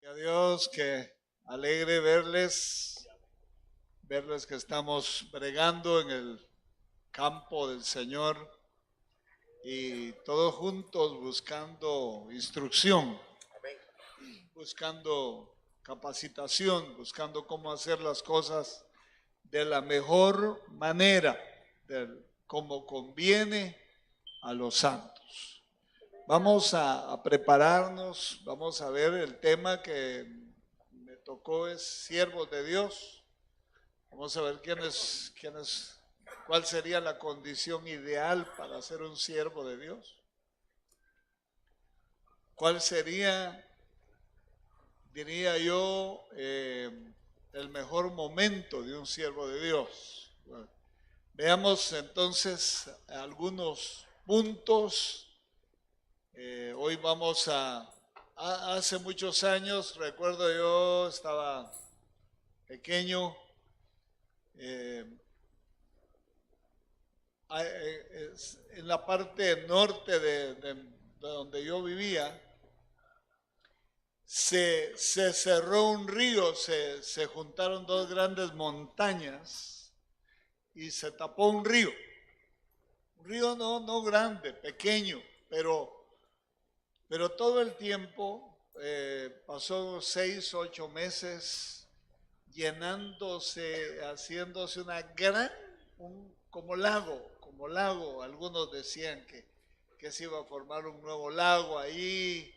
A Dios, que alegre verles que estamos bregando en el campo del Señor y todos juntos buscando instrucción, buscando capacitación, buscando cómo hacer las cosas de la mejor manera, como conviene a los santos. Vamos a prepararnos, vamos a ver el tema que me tocó es siervos de Dios. Vamos a ver cuál sería la condición ideal para ser un siervo de Dios. ¿Cuál sería, diría yo, el mejor momento de un siervo de Dios? Bueno, veamos entonces algunos puntos. Hoy hace muchos años, recuerdo yo estaba pequeño, eh, en la parte norte de donde yo vivía, se cerró un río, se juntaron dos grandes montañas y se tapó un río. Un río no grande, pequeño, pero todo el tiempo, pasó 6, 8 meses llenándose, haciéndose como lago. Algunos decían que se iba a formar un nuevo lago ahí.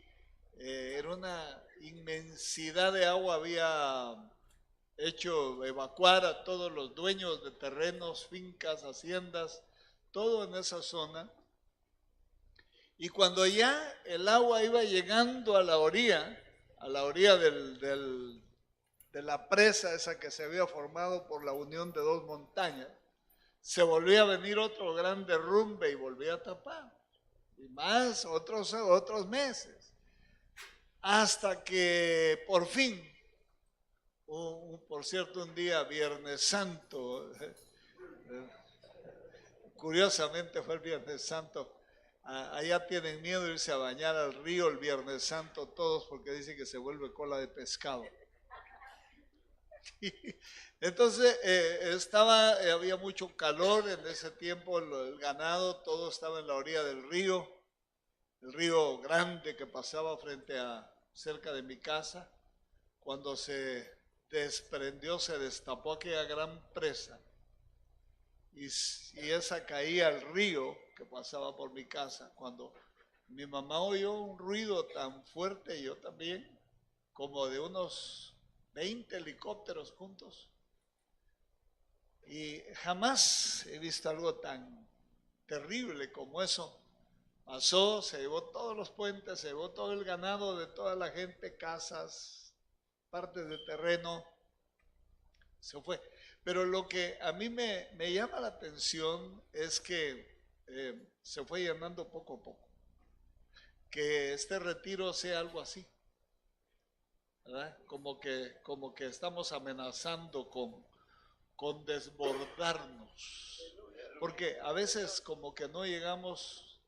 Era una inmensidad de agua, había hecho evacuar a todos los dueños de terrenos, fincas, haciendas, todo en esa zona. Y cuando ya el agua iba llegando a la orilla de la presa esa que se había formado por la unión de dos montañas, se volvía a venir otro gran derrumbe y volvía a tapar. Y más otros meses. Hasta que por fin, por cierto, un día, Viernes Santo, curiosamente fue el Viernes Santo, allá tienen miedo de irse a bañar al río el Viernes Santo todos porque dicen que se vuelve cola de pescado. Entonces había mucho calor en ese tiempo, el ganado, todo estaba en la orilla del río, el río grande que pasaba cerca de mi casa. Cuando se desprendió, se destapó aquella gran presa y esa caía al río que pasaba por mi casa. Cuando mi mamá oyó un ruido tan fuerte, y yo también, como de unos 20 helicópteros juntos. Y jamás he visto algo tan terrible como eso. Pasó, se llevó todos los puentes, se llevó todo el ganado de toda la gente, casas, partes de terreno, se fue. Pero lo que a mí me llama la atención es que se fue llenando poco a poco. Que este retiro sea algo así, ¿verdad? Como que estamos amenazando con desbordarnos. Porque a veces como que no llegamos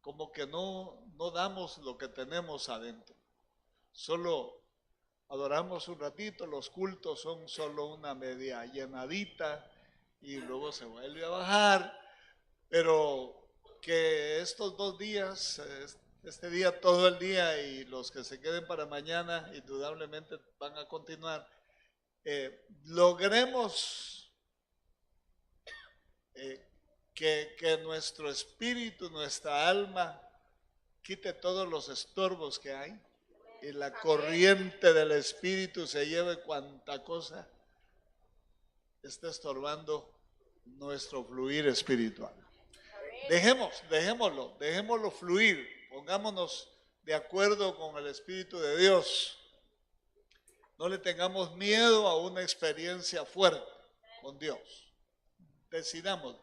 como que no damos lo que tenemos adentro. Solo adoramos un ratito, los cultos son solo una media llenadita y luego se vuelve a bajar, pero que estos 2 días, este día todo el día y los que se queden para mañana indudablemente van a continuar, logremos eh, que nuestro espíritu, nuestra alma, quite todos los estorbos que hay y la corriente del espíritu se lleve cuanta cosa está estorbando nuestro fluir espiritual. Dejémoslo fluir, pongámonos de acuerdo con el Espíritu de Dios. No le tengamos miedo a una experiencia fuerte con Dios. Decidamos.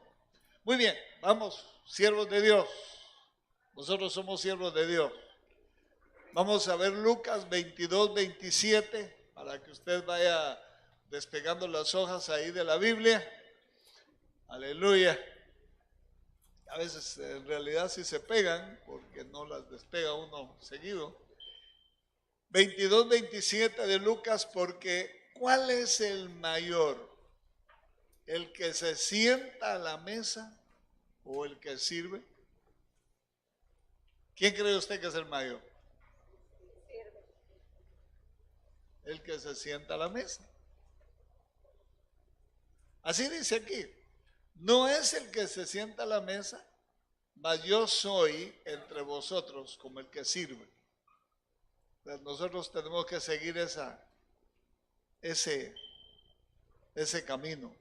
Muy bien, vamos, siervos de Dios. Nosotros somos siervos de Dios. Vamos a ver Lucas 22, 27, para que usted vaya despegando las hojas ahí de la Biblia. Aleluya. A veces en realidad sí se pegan, porque no las despega uno seguido. 22, 27 de Lucas, porque ¿cuál es el mayor? ¿El que se sienta a la mesa o el que sirve? ¿Quién cree usted que es el mayor? El que se sienta a la mesa. Así dice aquí. No es el que se sienta a la mesa, mas yo soy entre vosotros como el que sirve. Nosotros tenemos que seguir ese camino.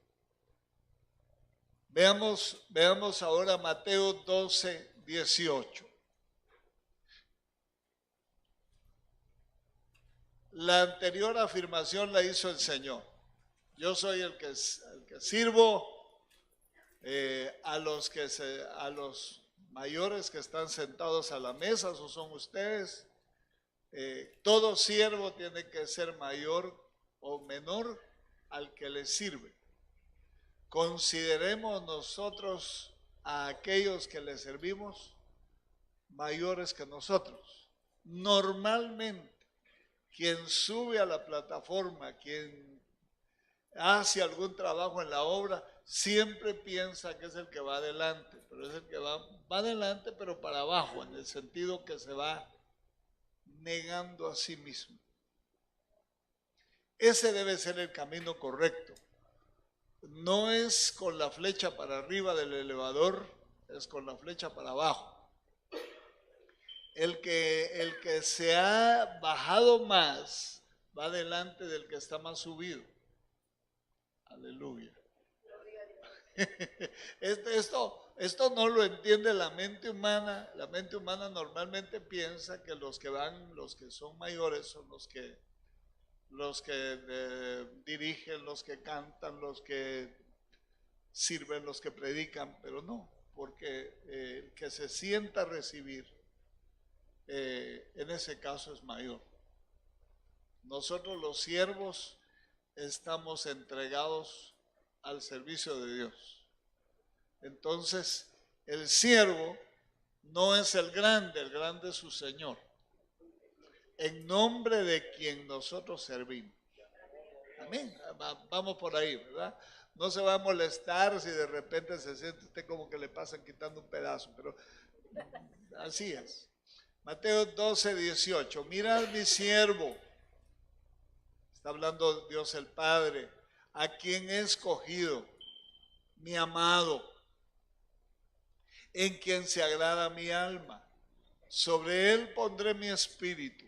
Veamos ahora Mateo 12, 18. La anterior afirmación la hizo el Señor. Yo soy el que sirvo a los mayores que están sentados a la mesa, esos son ustedes. Todo siervo tiene que ser mayor o menor al que le sirve. Consideremos nosotros a aquellos que le servimos mayores que nosotros. Normalmente, quien sube a la plataforma, quien hace algún trabajo en la obra, siempre piensa que es el que va adelante, pero es el que va adelante, pero para abajo, en el sentido que se va negando a sí mismo. Ese debe ser el camino correcto. No es con la flecha para arriba del elevador, es con la flecha para abajo. El que se ha bajado más va delante del que está más subido. Aleluya. Esto no lo entiende la mente humana. La mente humana normalmente piensa que los que son mayores son los que dirigen, los que cantan, los que sirven, los que predican, pero no, porque el que se sienta a recibir, en ese caso es mayor. Nosotros los siervos estamos entregados al servicio de Dios. Entonces, el siervo no es el grande es su Señor, en nombre de quien nosotros servimos. Amén. Vamos por ahí, ¿verdad? No se va a molestar si de repente se siente usted como que le pasan quitando un pedazo, pero así es. Mateo 12, 18. Mirad mi siervo, está hablando Dios el Padre, a quien he escogido, mi amado, en quien se agrada mi alma. Sobre él pondré mi espíritu,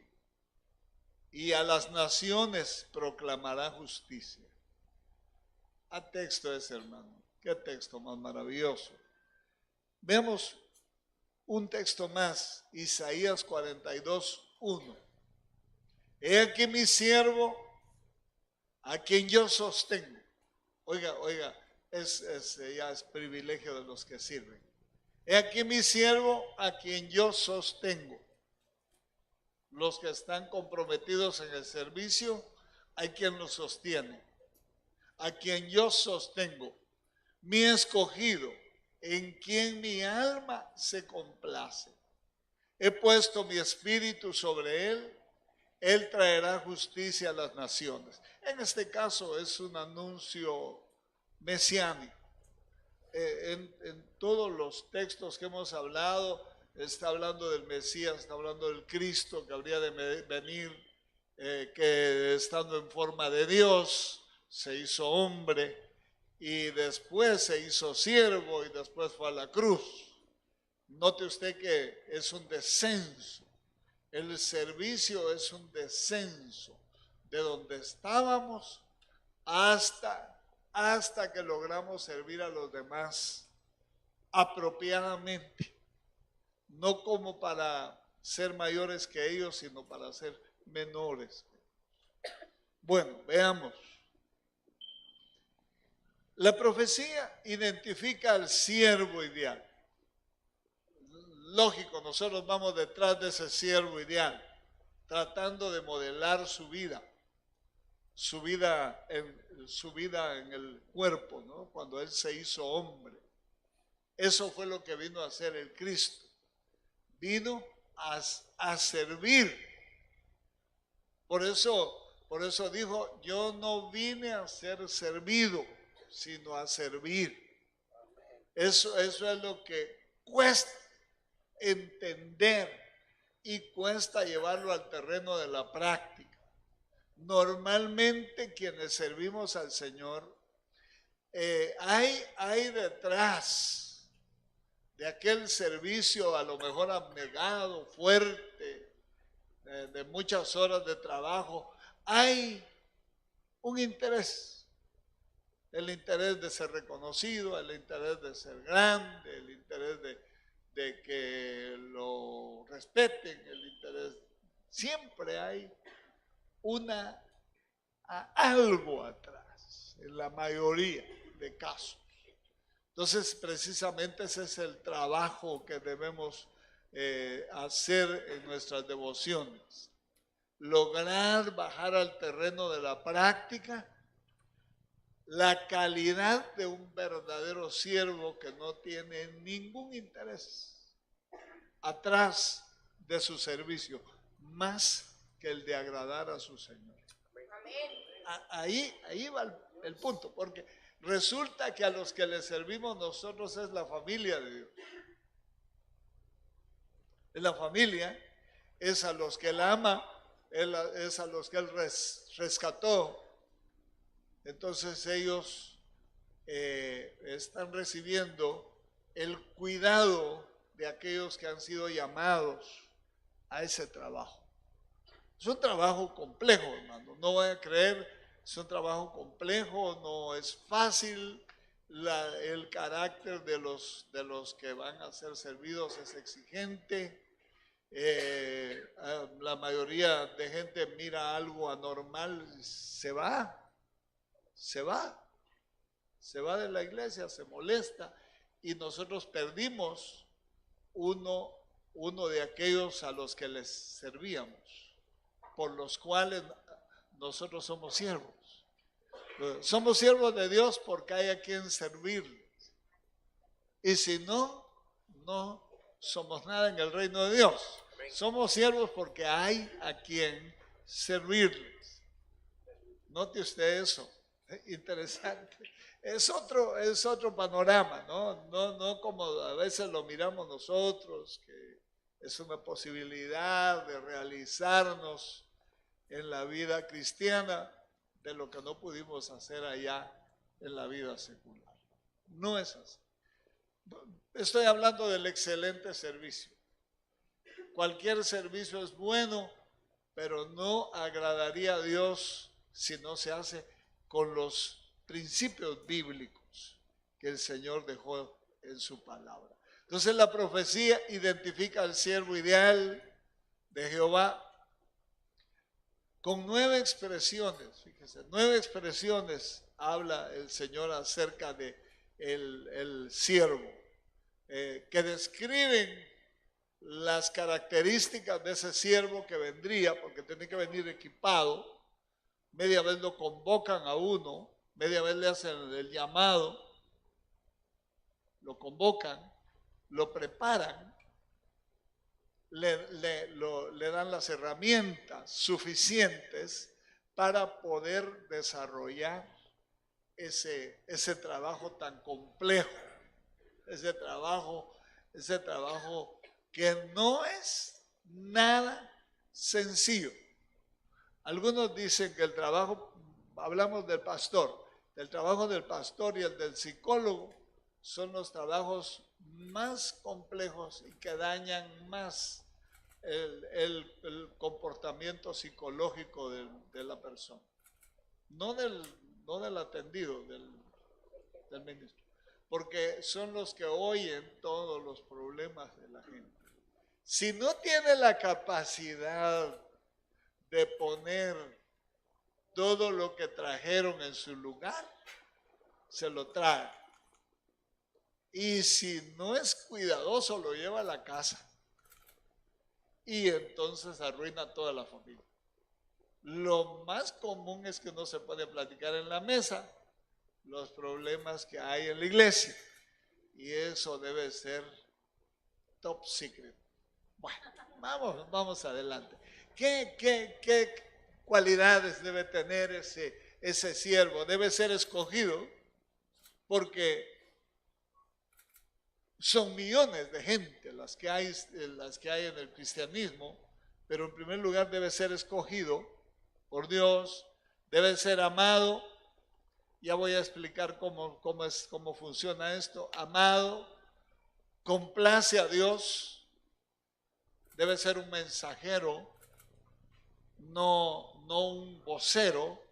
y a las naciones proclamará justicia. A texto ese, hermano. Qué texto más maravilloso. Veamos un texto más, Isaías 42, 1. He aquí mi siervo, a quien yo sostengo. Oiga, ya es privilegio de los que sirven. He aquí mi siervo, a quien yo sostengo. Los que están comprometidos en el servicio, hay quien los sostiene. A quien yo sostengo, mi escogido, en quien mi alma se complace. He puesto mi espíritu sobre él traerá justicia a las naciones. En este caso es un anuncio mesiánico. En todos los textos que hemos hablado, está hablando del Mesías, está hablando del Cristo que habría de venir, que estando en forma de Dios, se hizo hombre y después se hizo siervo y después fue a la cruz. Note usted que es un descenso. El servicio es un descenso de donde estábamos hasta que logramos servir a los demás apropiadamente. No como para ser mayores que ellos, sino para ser menores. Bueno, veamos. La profecía identifica al siervo ideal. Lógico, nosotros vamos detrás de ese siervo ideal, tratando de modelar su vida en el cuerpo, ¿no? Cuando él se hizo hombre. Eso fue lo que vino a hacer el Cristo. Vino a servir Por eso dijo, yo no vine a ser servido, sino a servir. Eso es lo que cuesta entender y cuesta llevarlo al terreno de la práctica. Normalmente quienes servimos al Señor, hay detrás de aquel servicio a lo mejor abnegado, fuerte, de muchas horas de trabajo, hay un interés. El interés de ser reconocido, el interés de ser grande, el interés de que lo respeten, el interés. Siempre hay algo atrás, en la mayoría de casos. Entonces, precisamente ese es el trabajo que debemos hacer en nuestras devociones. Lograr bajar al terreno de la práctica la calidad de un verdadero siervo que no tiene ningún interés atrás de su servicio, más que el de agradar a su Señor. Ahí va el punto, porque resulta que a los que le servimos nosotros es la familia de Dios. Es la familia, es a los que Él ama, es a los que Él rescató. Entonces ellos están recibiendo el cuidado de aquellos que han sido llamados a ese trabajo. Es un trabajo complejo, hermano, no voy a creer, es un trabajo complejo, no es fácil, el carácter de los que van a ser servidos es exigente. La mayoría de gente mira algo anormal, se va de la iglesia, se molesta, y nosotros perdimos uno de aquellos a los que les servíamos, por los cuales nosotros somos siervos. Somos siervos de Dios porque hay a quien servirles. Y si no, no somos nada en el reino de Dios. Somos siervos porque hay a quien servirles. Note usted eso. Interesante. Es otro panorama, ¿no? No como a veces lo miramos nosotros, que es una posibilidad de realizarnos en la vida cristiana de lo que no pudimos hacer allá en la vida secular. No es así. Estoy hablando del excelente servicio. Cualquier servicio es bueno, pero no agradaría a Dios si no se hace con los principios bíblicos que el Señor dejó en su palabra. Entonces la profecía identifica al siervo ideal de Jehová con 9 expresiones. Fíjese, 9 expresiones habla el Señor acerca de el siervo, que describen las características de ese siervo que vendría, porque tiene que venir equipado. Media vez lo convocan a uno, media vez le hacen el llamado, lo convocan, lo preparan, le dan las herramientas suficientes para poder desarrollar ese trabajo tan complejo, ese trabajo que no es nada sencillo. Algunos dicen que el trabajo, hablamos del pastor, el trabajo del pastor y el del psicólogo son los trabajos más complejos y que dañan más el comportamiento psicológico de la persona, no del atendido, del ministro, porque son los que oyen todos los problemas de la gente. Si no tiene la capacidad de poner todo lo que trajeron en su lugar, se lo trae. Y si no es cuidadoso, lo lleva a la casa. Y entonces arruina toda la familia. Lo más común es que no se puede platicar en la mesa los problemas que hay en la iglesia. Y eso debe ser top secret. Bueno, vamos adelante. ¿Qué cualidades debe tener ese siervo? Debe ser escogido porque son millones de gente las que hay en el cristianismo, pero en primer lugar debe ser escogido por Dios, debe ser amado. Ya voy a explicar cómo funciona esto. Amado, complace a Dios, debe ser un mensajero, no un vocero,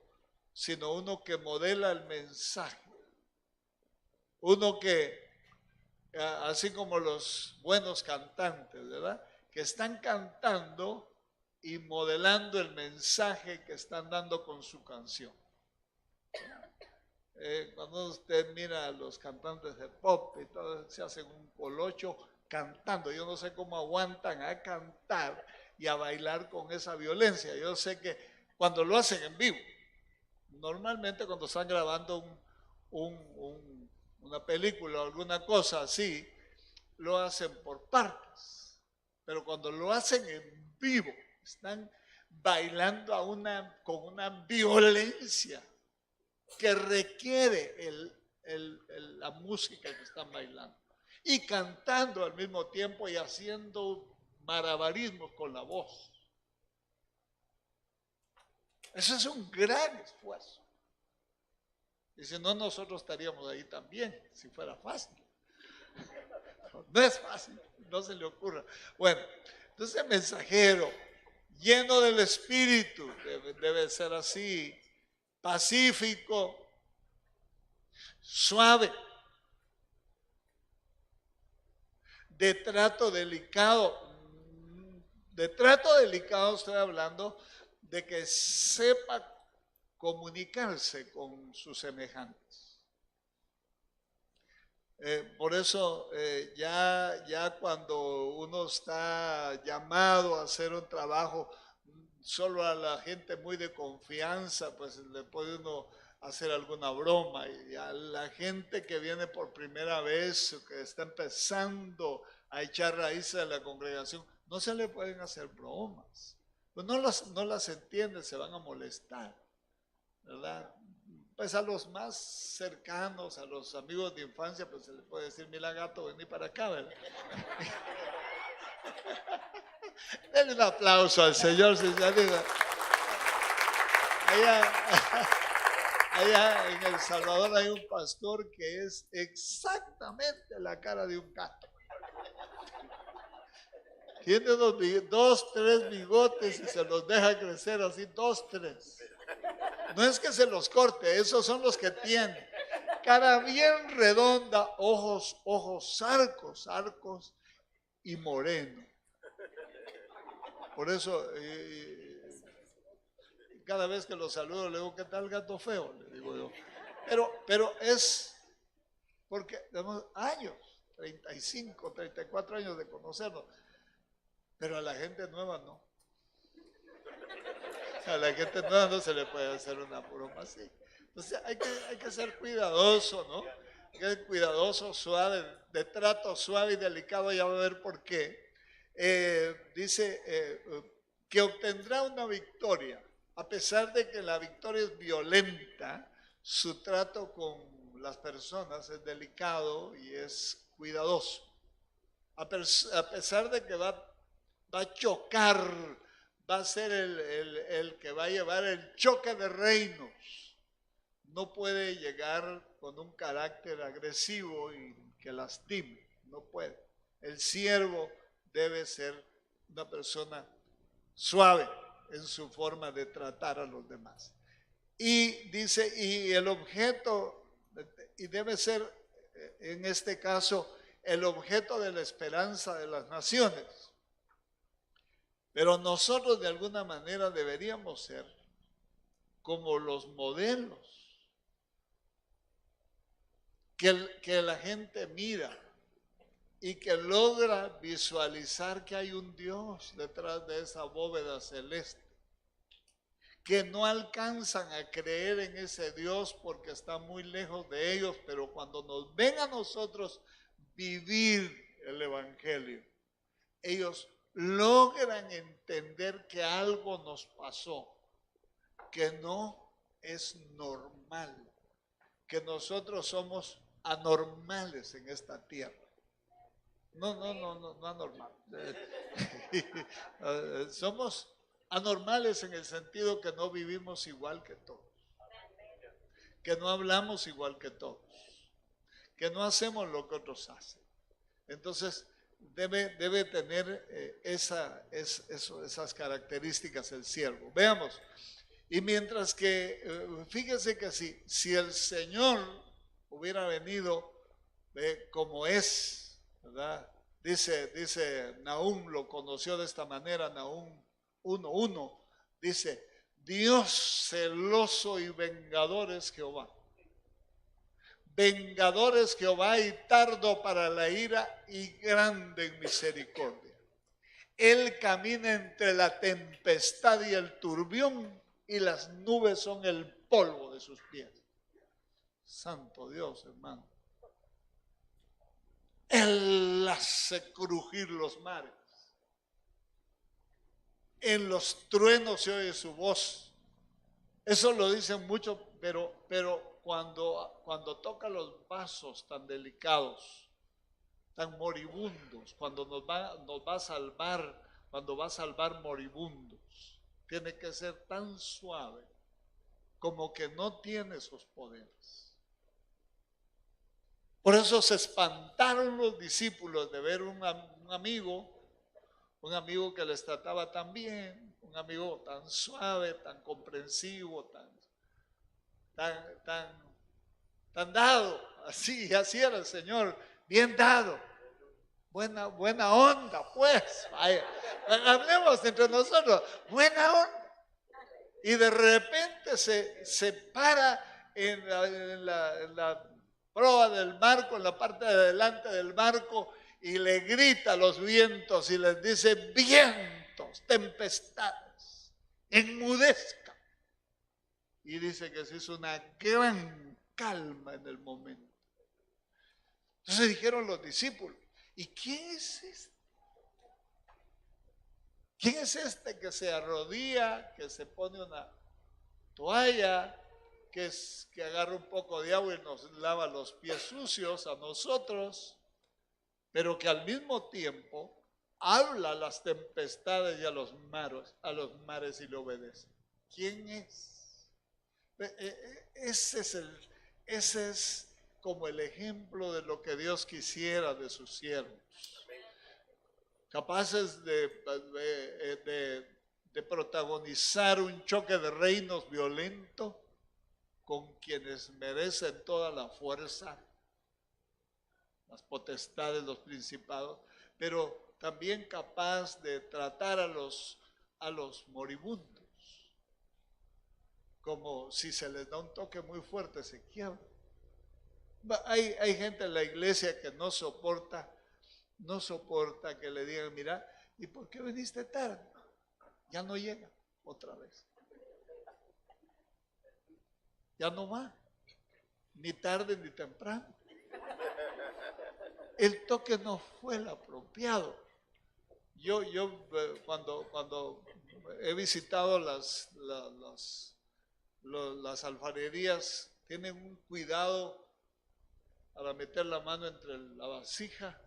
sino uno que modela el mensaje. Uno que, así como los buenos cantantes, ¿verdad? Que están cantando y modelando el mensaje que están dando con su canción. Cuando usted mira a los cantantes de pop y todo, se hacen un colocho cantando. Yo no sé cómo aguantan a cantar y a bailar con esa violencia. Yo sé que cuando lo hacen en vivo, normalmente cuando están grabando una película o alguna cosa así, lo hacen por partes. Pero cuando lo hacen en vivo, están bailando con una violencia que requiere la música que están bailando. Y cantando al mismo tiempo y haciendo malabarismos con la voz. Eso es un gran esfuerzo. Y si no, nosotros estaríamos ahí también, si fuera fácil. No es fácil, no se le ocurra. Bueno, entonces el mensajero, lleno del Espíritu, debe ser así, pacífico, suave, de trato delicado. De trato delicado estoy hablando de que sepa comunicarse con sus semejantes. Por eso ya cuando uno está llamado a hacer un trabajo solo a la gente muy de confianza, pues le puede uno hacer alguna broma, y a la gente que viene por primera vez, que está empezando a echar raíces a la congregación, no se le pueden hacer bromas. Pues no las entiende, se van a molestar, ¿verdad? Pues a los más cercanos, a los amigos de infancia, pues se le puede decir, mira gato, vení para acá, ¿verdad? Denle un aplauso al Señor, si se anima. Allá en El Salvador hay un pastor que es exactamente la cara de un gato. Tiene unos 2, 3 bigotes y se los deja crecer así, 2, 3. No es que se los corte, esos son los que tiene. Cara bien redonda, ojos arcos y moreno. Por eso, cada vez que lo saludo le digo, ¿qué tal gato feo? Le digo yo. Pero es porque tenemos años, 35, 34 años de conocernos. Pero a la gente nueva no. A la gente nueva no se le puede hacer una broma así. Entonces hay que ser cuidadoso, ¿no? Hay que ser cuidadoso, suave, de trato suave y delicado, ya va a ver por qué. Dice que obtendrá una victoria, a pesar de que la victoria es violenta, su trato con las personas es delicado y es cuidadoso. A pesar de que va a chocar, va a ser el que va a llevar el choque de reinos. No puede llegar con un carácter agresivo y que lastime, no puede. El siervo debe ser una persona suave en su forma de tratar a los demás. Y dice, y el objeto, y debe ser en este caso el objeto de la esperanza de las naciones. Pero nosotros de alguna manera deberíamos ser como los modelos que la gente mira y que logra visualizar que hay un Dios detrás de esa bóveda celeste, que no alcanzan a creer en ese Dios porque está muy lejos de ellos, pero cuando nos ven a nosotros vivir el Evangelio, ellos logran entender que algo nos pasó, que no es normal, que nosotros somos anormales en esta tierra. No anormal. Somos anormales en el sentido que no vivimos igual que todos, que no hablamos igual que todos, que no hacemos lo que otros hacen. Entonces, debe tener esas características el siervo. Veamos. Y mientras que, fíjese que si el Señor hubiera venido como es, ¿verdad? Dice Nahum, lo conoció de esta manera, Nahum 1:1, dice, Dios celoso y vengador es Jehová. Vengador es Jehová y tardo para la ira y grande en misericordia. Él camina entre la tempestad y el turbión y las nubes son el polvo de sus pies. Santo Dios, hermano. Él hace crujir los mares. En los truenos se oye su voz. Eso lo dicen muchos, pero cuando toca los vasos tan delicados, tan moribundos, cuando nos va a salvar, cuando va a salvar moribundos, tiene que ser tan suave como que no tiene esos poderes. Por eso se espantaron los discípulos de ver un amigo que les trataba tan bien, un amigo tan suave, tan comprensivo, tan dado, así era el Señor, bien dado, buena onda, pues, vaya, hablemos entre nosotros, buena onda. Y de repente se para en la proa del barco, en la parte de adelante del barco, y le grita a los vientos y les dice, vientos, tempestades, enmudezcan. Y dice que se hizo una gran calma en el momento. Entonces dijeron los discípulos, ¿y quién es este? ¿Quién es este que se arrodilla, que se pone una toalla, que agarra un poco de agua y nos lava los pies sucios a nosotros, pero que al mismo tiempo habla a las tempestades y a los mares y le obedece? ¿Quién es? Ese es como el ejemplo de lo que Dios quisiera de sus siervos. Capaces de protagonizar un choque de reinos violento con quienes merecen toda la fuerza, las potestades, los principados, pero también capaz de tratar a los moribundos, como si se les da un toque muy fuerte, se quiebra. Hay gente en la iglesia que no soporta que le digan, mira, ¿y por qué viniste tarde? Ya no llega otra vez. Ya no va, ni tarde ni temprano. El toque no fue el apropiado. Yo cuando he visitado las alfarerías, tienen un cuidado para meter la mano entre la vasija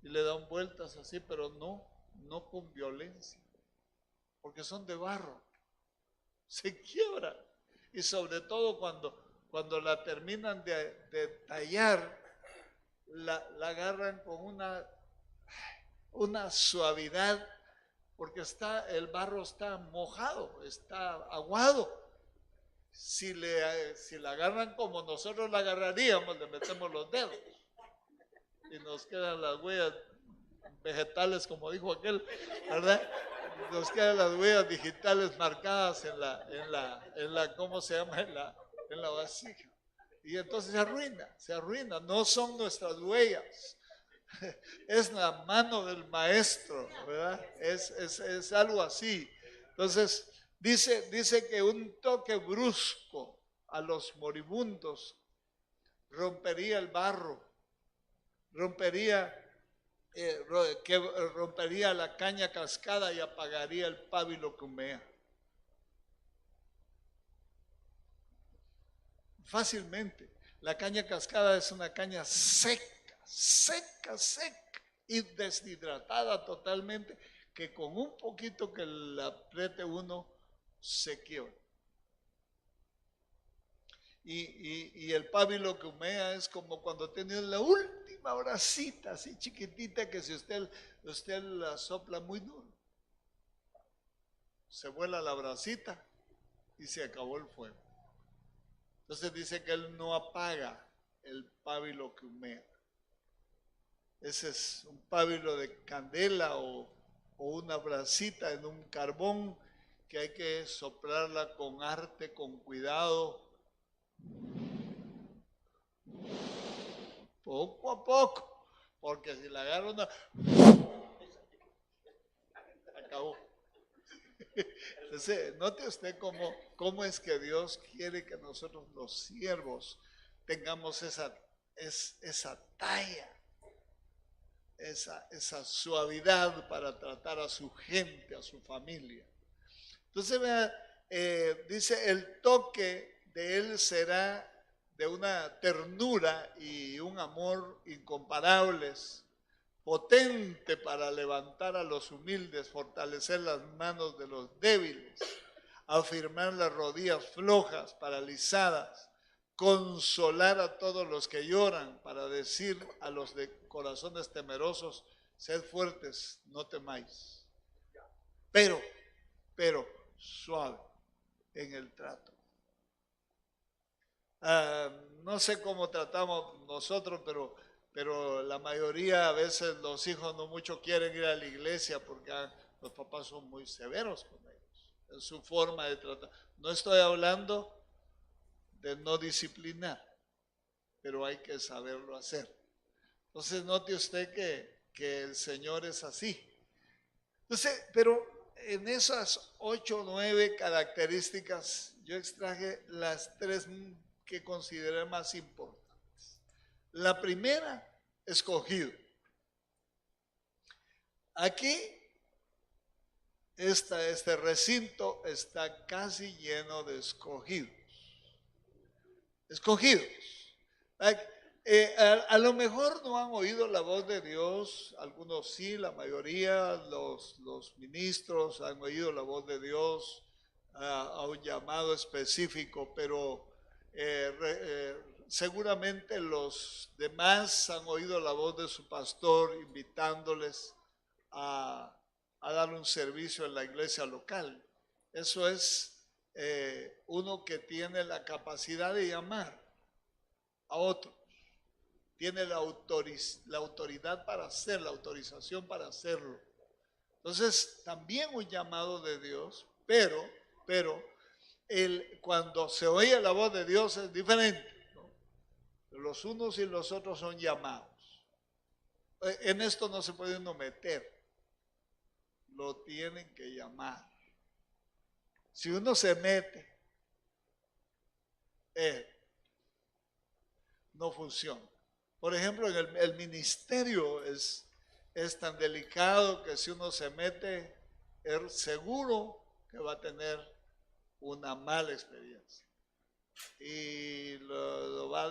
y le dan vueltas así, pero no con violencia, porque son de barro, se quiebran. Y sobre todo cuando la terminan de tallar, la agarran con una suavidad, porque el barro está mojado, está aguado. Si la agarran como nosotros la agarraríamos, le metemos los dedos y nos quedan las huellas vegetales, como dijo aquel, ¿verdad? Nos quedan las huellas digitales marcadas en la ¿cómo se llama? En la vasija. Y entonces se arruina, no son nuestras huellas, es la mano del maestro, ¿verdad? Es algo así. Entonces, dice que un toque brusco a los moribundos rompería el barro, rompería la caña cascada y apagaría el pábilo que humea. fácilmente. La caña cascada es una caña seca, seca, seca y deshidratada totalmente, que con un poquito que la apriete uno se quiebra. Y el pábilo que humea es como cuando tiene la última bracita así chiquitita, que si usted la sopla muy duro, se vuela la bracita y se acabó el fuego. Entonces dice que él no apaga el pábilo que humea. Ese es un pábilo de candela o una bracita en un carbón, que hay que soplarla con arte, con cuidado, poco a poco, porque si la agarra una, acabó. Entonces, note usted cómo es que Dios quiere que nosotros los siervos tengamos esa talla, esa suavidad para tratar a su gente, a su familia. Entonces, vea, dice, el toque de él será de una ternura y un amor incomparables, potente para levantar a los humildes, fortalecer las manos de los débiles, afirmar las rodillas flojas, paralizadas, consolar a todos los que lloran, para decir a los de corazones temerosos, sed fuertes, no temáis. Pero, suave en el trato. No sé cómo tratamos nosotros, pero la mayoría, a veces los hijos no mucho quieren ir a la iglesia porque los papás son muy severos con ellos, en su forma de tratar. No estoy hablando de no disciplinar, pero hay que saberlo hacer. Entonces note usted que el Señor es así. Entonces, pero en esas 8 o 9 características yo extraje las 3 que consideré más importantes. La primera, escogido. Aquí, este recinto está casi lleno de escogidos. Escogidos. A lo mejor no han oído la voz de Dios, algunos sí, la mayoría, los ministros han oído la voz de Dios a un llamado específico, pero seguramente los demás han oído la voz de su pastor invitándoles a dar un servicio en la iglesia local. Eso es uno que tiene la capacidad de llamar a otro. Tiene la autoridad para hacer, la autorización para hacerlo. Entonces, también un llamado de Dios, pero cuando se oye la voz de Dios es diferente, ¿no? Los unos y los otros son llamados. En esto no se puede uno meter, lo tienen que llamar. Si uno se mete, no funciona. Por ejemplo, en el ministerio es tan delicado que si uno se mete, es seguro que va a tener una mala experiencia y lo va a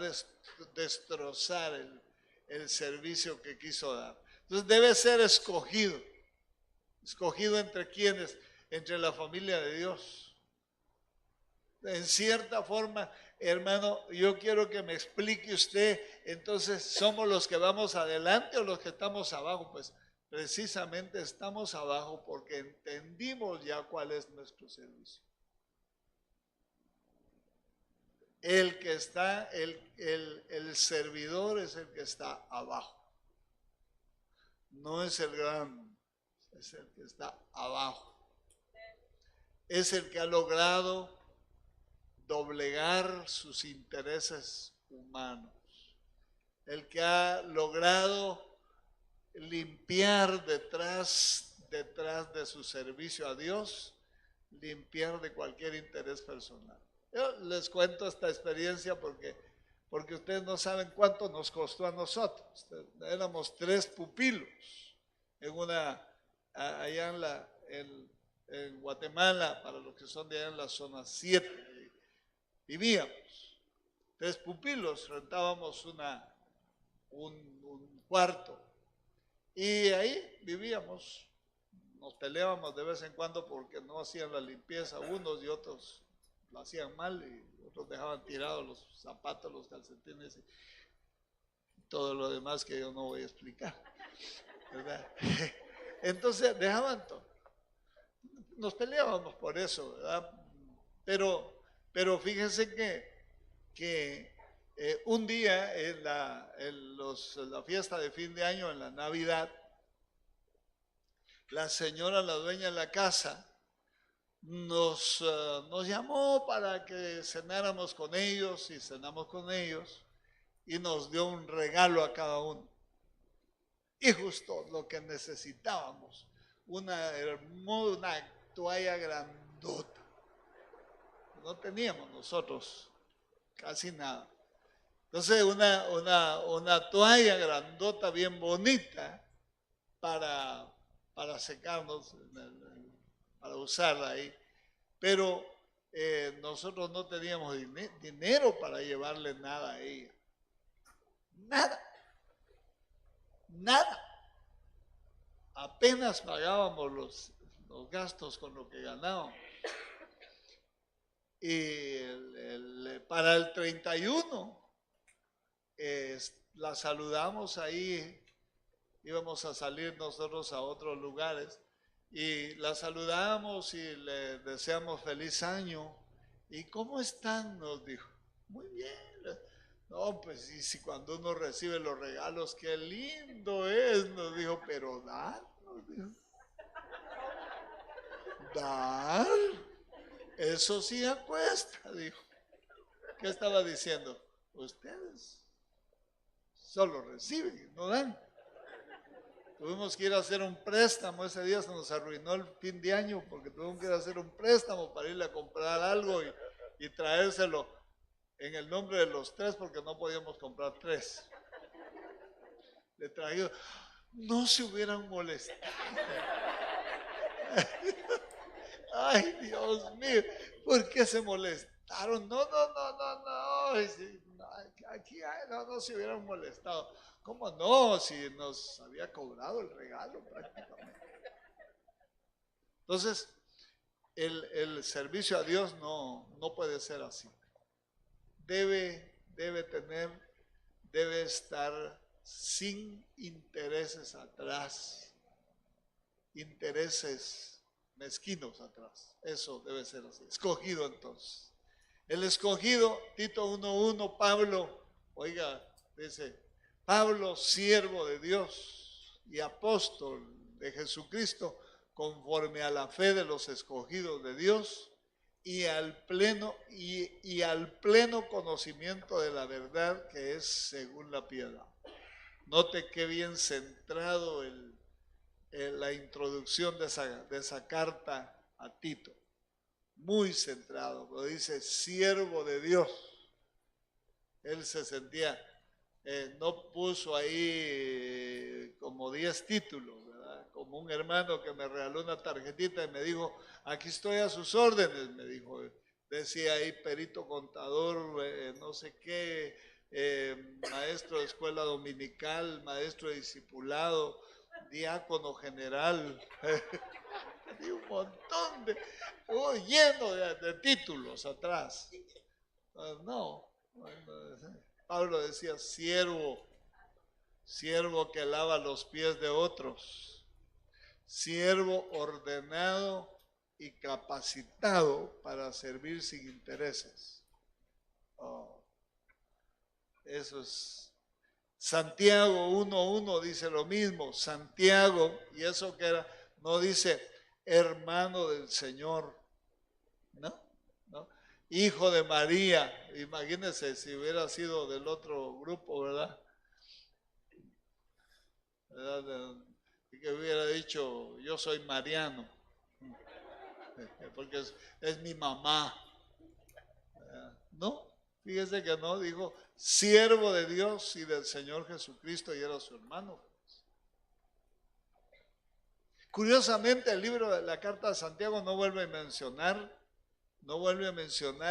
destrozar el servicio que quiso dar. Entonces debe ser escogido. ¿Escogido entre quiénes? Entre la familia de Dios. En cierta forma, hermano, yo quiero que me explique usted, entonces, ¿somos los que vamos adelante o los que estamos abajo? Pues precisamente estamos abajo porque entendimos ya cuál es nuestro servicio. El que está, el servidor es el que está abajo. No es el grande, es el que está abajo. Es el que ha logrado doblegar sus intereses humanos, el que ha logrado limpiar detrás de su servicio a Dios, limpiar de cualquier interés personal. Yo les cuento esta experiencia porque ustedes no saben cuánto nos costó a nosotros. Éramos 3 pupilos allá en Guatemala, para los que son de allá en la zona 7. Vivíamos 3 pupilos, rentábamos un cuarto. Y ahí vivíamos. Nos peleábamos de vez en cuando porque no hacían la limpieza unos y otros lo hacían mal y otros dejaban tirados los zapatos, los calcetines y todo lo demás que yo no voy a explicar, ¿verdad? Entonces dejaban todo. Nos peleábamos por eso, ¿verdad? Pero fíjense que un día en la fiesta de fin de año, en la Navidad, la señora, la dueña de la casa, nos llamó para que cenáramos con ellos y cenamos con ellos y nos dio un regalo a cada uno. Y justo lo que necesitábamos, una toalla grandota. No teníamos nosotros casi nada. Entonces una toalla grandota bien bonita para secarnos, para usarla ahí. Pero nosotros no teníamos dinero para llevarle nada a ella. Nada. Apenas pagábamos los gastos con lo que ganábamos. Y para el 31 la saludamos ahí, íbamos a salir nosotros a otros lugares y la saludamos y le deseamos feliz año. ¿Y cómo están? Nos dijo. Muy bien. No, pues y si cuando uno recibe los regalos, qué lindo es, nos dijo, pero dar, nos dijo. Dar, eso sí acuesta, dijo. ¿Qué estaba diciendo? Ustedes solo reciben, no dan. Tuvimos que ir a hacer un préstamo, ese día se nos arruinó el fin de año porque tuvimos que ir a hacer un préstamo para irle a comprar algo y traérselo en el nombre de los 3 porque no podíamos comprar 3. Le traía, no se hubieran molestado. Ay, Dios mío, ¿por qué se molestaron? No, aquí no se hubieran molestado. ¿Cómo no? Si nos había cobrado el regalo prácticamente. Entonces, el servicio a Dios no puede ser así. Debe estar sin intereses atrás, intereses mezquinos atrás. Eso debe ser así. Escogido entonces. El escogido, Tito 1:1, Pablo, oiga, dice, Pablo, siervo de Dios y apóstol de Jesucristo, conforme a la fe de los escogidos de Dios y al pleno conocimiento de la verdad que es según la piedad. Note qué bien centrado la introducción de esa carta a Tito. Muy centrado, lo dice siervo de Dios. Él se sentía, no puso ahí como 10 títulos, ¿verdad? Como un hermano que me regaló una tarjetita y me dijo, aquí estoy a sus órdenes, me dijo. Decía ahí perito contador, no sé qué, maestro de escuela dominical, maestro de discipulado, diácono general, y un montón lleno de títulos atrás. No, Pablo decía siervo que lava los pies de otros, siervo ordenado y capacitado para servir sin intereses. Eso es. Santiago 1:1 dice lo mismo. Santiago, y eso que era, no dice hermano del Señor, ¿no? Hijo de María. Imagínense si hubiera sido del otro grupo, ¿verdad? Y que hubiera dicho, yo soy Mariano, porque es mi mamá. No, fíjese que no, dijo siervo de Dios y del Señor Jesucristo y era su hermano. Curiosamente, el libro de la carta de Santiago no vuelve a mencionar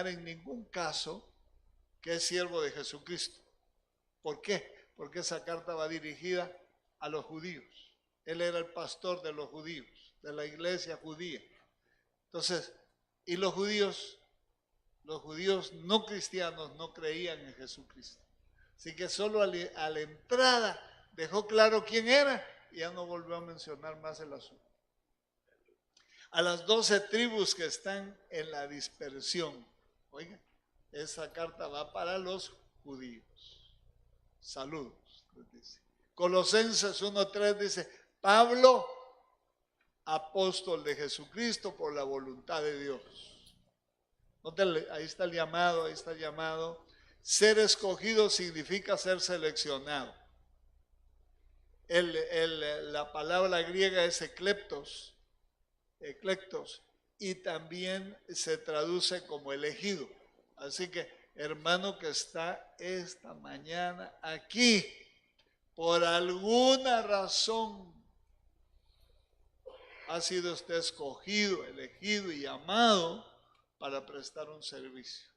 en ningún caso que es siervo de Jesucristo. ¿Por qué? Porque esa carta va dirigida a los judíos. Él era el pastor de los judíos, de la iglesia judía. Entonces, y los judíos no cristianos no creían en Jesucristo. Así que solo a la entrada dejó claro quién era y ya no volvió a mencionar más el asunto. A las 12 tribus que están en la dispersión, oigan, esa carta va para los judíos. Saludos, les dice. Colosenses 1:3 dice, Pablo, apóstol de Jesucristo por la voluntad de Dios. Ahí está el llamado. Ser escogido significa ser seleccionado. La palabra griega es eclectos, y también se traduce como elegido. Así que, hermano que está esta mañana aquí, por alguna razón ha sido usted escogido, elegido y llamado para prestar un servicio.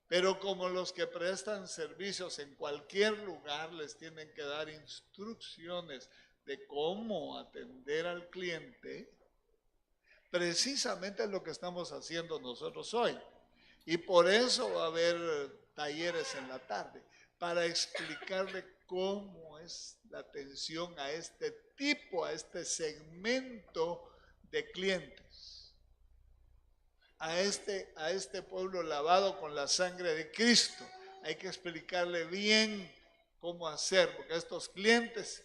Pero como los que prestan servicios en cualquier lugar les tienen que dar instrucciones de cómo atender al cliente, precisamente es lo que estamos haciendo nosotros hoy. Y por eso va a haber talleres en la tarde, para explicarle cómo es la atención a este tipo, a este segmento de clientes, a este pueblo lavado con la sangre de Cristo. Hay que explicarle bien cómo hacer, porque estos clientes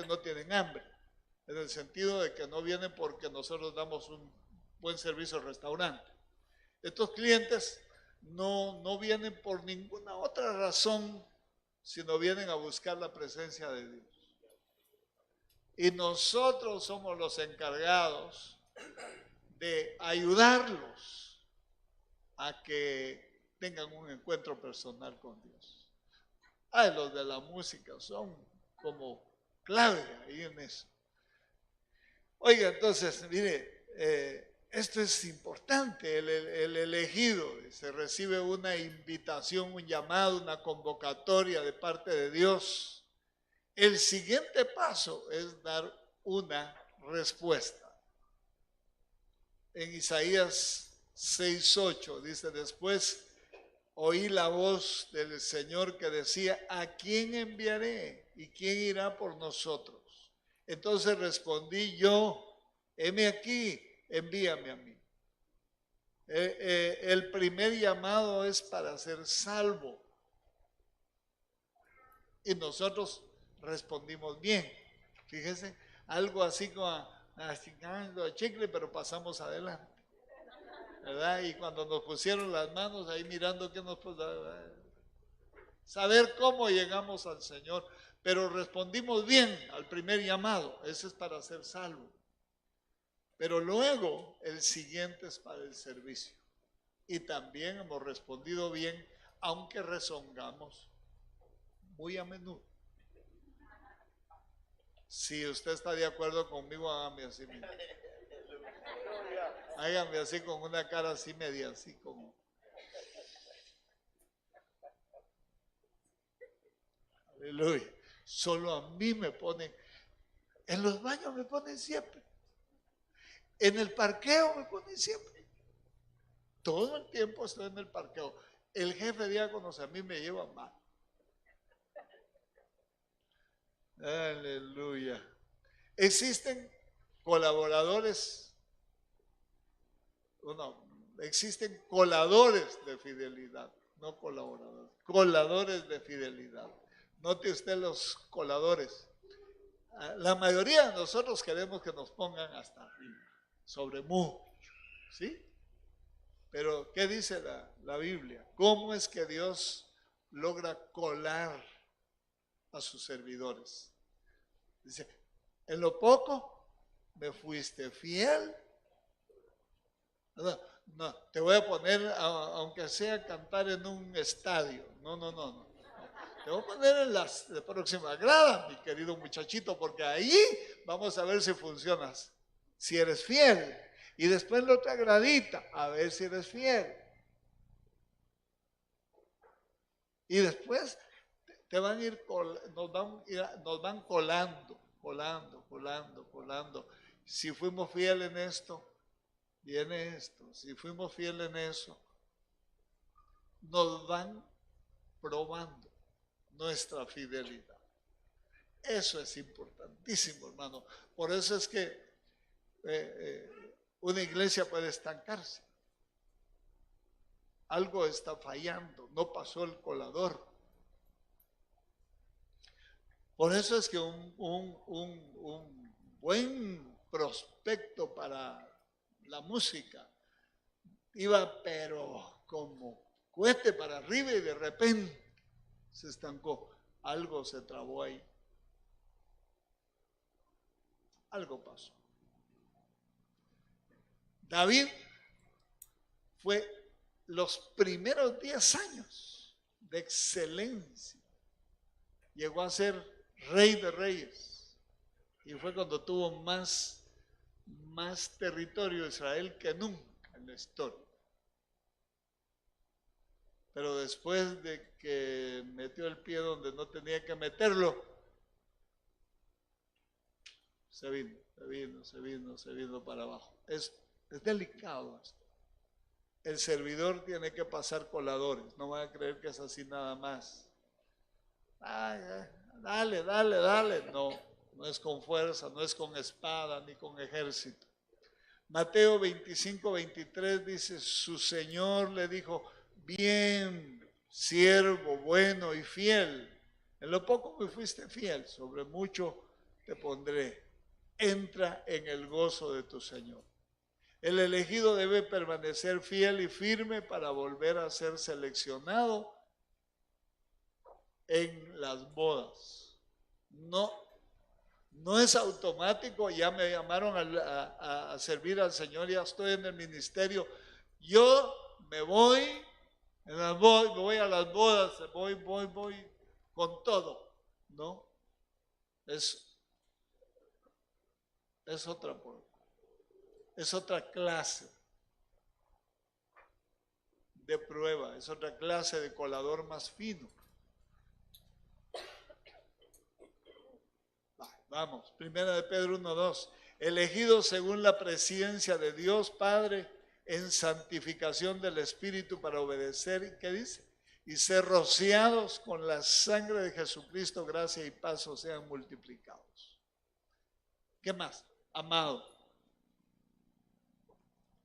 no tienen hambre, en el sentido de que no vienen porque nosotros damos un buen servicio al restaurante. Estos clientes no vienen por ninguna otra razón, sino vienen a buscar la presencia de Dios. Y nosotros somos los encargados de ayudarlos a que tengan un encuentro personal con Dios. Los de la música son como clave ahí en eso. Oiga, entonces, mire, esto es importante. El elegido se recibe una invitación, un llamado, una convocatoria de parte de Dios. El siguiente paso es dar una respuesta. En Isaías 6:8 dice, después oí la voz del Señor que decía, ¿a quién enviaré? ¿Y quién irá por nosotros? Entonces respondí yo, heme aquí, envíame a mí. El primer llamado es para ser salvo. Y nosotros respondimos bien. Fíjense, algo así como masticando chicle, pero pasamos adelante, ¿verdad? Y cuando nos pusieron las manos ahí mirando qué nos saber cómo llegamos al Señor, pero respondimos bien al primer llamado. Ese es para ser salvo. Pero luego el siguiente es para el servicio. Y también hemos respondido bien, aunque rezongamos muy a menudo. Si usted está de acuerdo conmigo, hágame así. Hágame así con una cara así media, así como. Aleluya. Solo a mí me ponen. En los baños me ponen siempre. En el parqueo me ponen siempre. Todo el tiempo estoy en el parqueo. El jefe diáconos a mí me lleva mal. Aleluya. Existen colaboradores, existen coladores de fidelidad, no colaboradores, coladores de fidelidad. Note usted los coladores. La mayoría de nosotros queremos que nos pongan hasta arriba, sobre mucho, ¿sí? Pero, ¿qué dice la Biblia? ¿Cómo es que Dios logra colar a sus servidores? Dice, en lo poco me fuiste fiel. No, te voy a poner, aunque sea cantar en un estadio. No. Te voy a poner en la próxima grada, mi querido muchachito, porque ahí vamos a ver si funcionas, si eres fiel. Y después la otra gradita, a ver si eres fiel. Y después te van a ir, nos van colando, colando. Si fuimos fieles en esto, viene esto. Si fuimos fieles en eso, nos van probando nuestra fidelidad. Eso es importantísimo, hermano. Por eso es que una iglesia puede estancarse. Algo está fallando, no pasó el colador. Por eso es que un buen prospecto para la música iba pero como cohete para arriba y de repente se estancó. Algo se trabó ahí. Algo pasó. David fue los primeros 10 años de excelencia. Llegó a ser rey de reyes. Y fue cuando tuvo más territorio de Israel que nunca en la historia. Pero después de que metió el pie donde no tenía que meterlo, se vino para abajo. Es delicado esto. El servidor tiene que pasar coladores, no van a creer que es así nada más. Ay, dale. No es con fuerza, no es con espada ni con ejército. Mateo 25:23 dice, su Señor le dijo, bien, siervo bueno y fiel, en lo poco me fuiste fiel, sobre mucho te pondré, entra en el gozo de tu Señor. El elegido debe permanecer fiel y firme para volver a ser seleccionado en las bodas. No es automático, ya me llamaron a servir al Señor, ya estoy en el ministerio, yo me voy en las bodas, me voy a las bodas, voy con todo, ¿no? Es otra clase de prueba, es otra clase de colador más fino. Vamos, primera de Pedro 1:2, elegidos según la presciencia de Dios Padre en santificación del Espíritu para obedecer, ¿qué dice? Y ser rociados con la sangre de Jesucristo, gracia y paz sean multiplicados. ¿Qué más? Amado.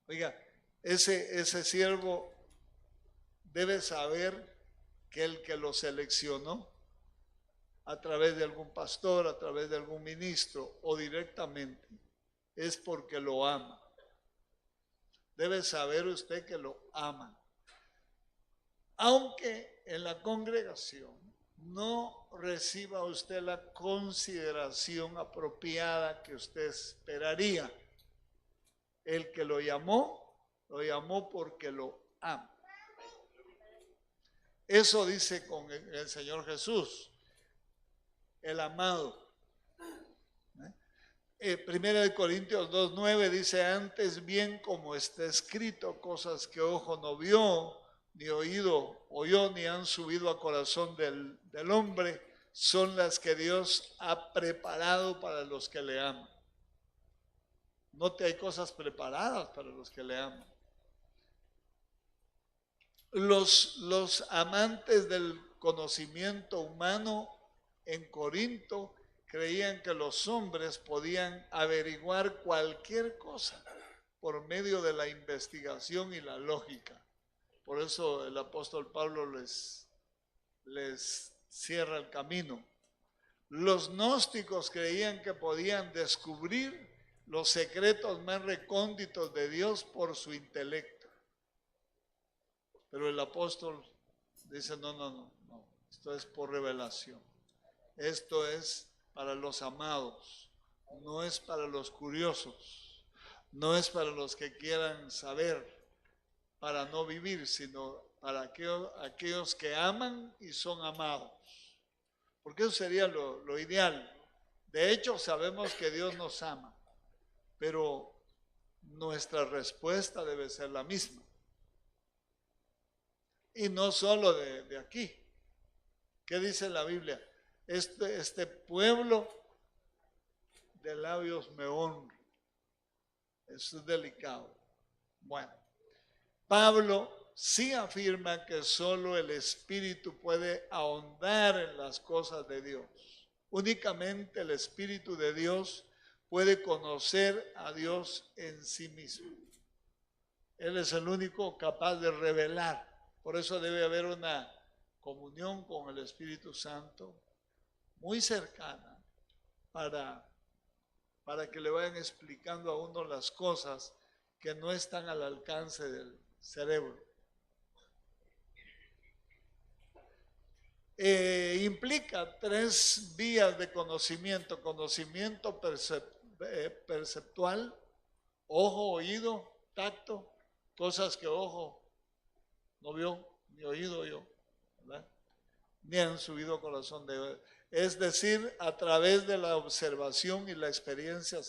Oiga, ese siervo debe saber que el que lo seleccionó a través de algún pastor, a través de algún ministro o directamente, es porque lo ama. Debe saber usted que lo ama. Aunque en la congregación no reciba usted la consideración apropiada que usted esperaría, el que lo llamó porque lo ama. Eso dice con el Señor Jesús, el amado. Primera de Corintios 2:9 dice, antes bien como está escrito, cosas que ojo no vio, ni oído oyó, ni han subido a corazón del hombre, son las que Dios ha preparado para los que le aman. Note, hay cosas preparadas para los que le aman. Los amantes del conocimiento humano en Corinto creían que los hombres podían averiguar cualquier cosa por medio de la investigación y la lógica. Por eso el apóstol Pablo les cierra el camino. Los gnósticos creían que podían descubrir los secretos más recónditos de Dios por su intelecto. Pero el apóstol dice, no, esto es por revelación. Esto es para los amados, no es para los curiosos, no es para los que quieran saber para no vivir, sino para aquellos que aman y son amados. Porque eso sería lo ideal. De hecho, sabemos que Dios nos ama, pero nuestra respuesta debe ser la misma. Y no solo de aquí, ¿Qué dice la Biblia? Este pueblo de labios me honra. Eso es delicado. Bueno, Pablo sí afirma que solo el Espíritu puede ahondar en las cosas de Dios. Únicamente el Espíritu de Dios puede conocer a Dios en sí mismo. Él es el único capaz de revelar. Por eso debe haber una comunión con el Espíritu Santo muy cercana para que le vayan explicando a uno las cosas que no están al alcance del cerebro. Implica 3 vías de conocimiento: conocimiento perceptual, ojo, oído, tacto, cosas que ojo no vio, ni oído oyó, ¿verdad? Ni han subido corazón de Dios. Es decir, a través de la observación y la experiencia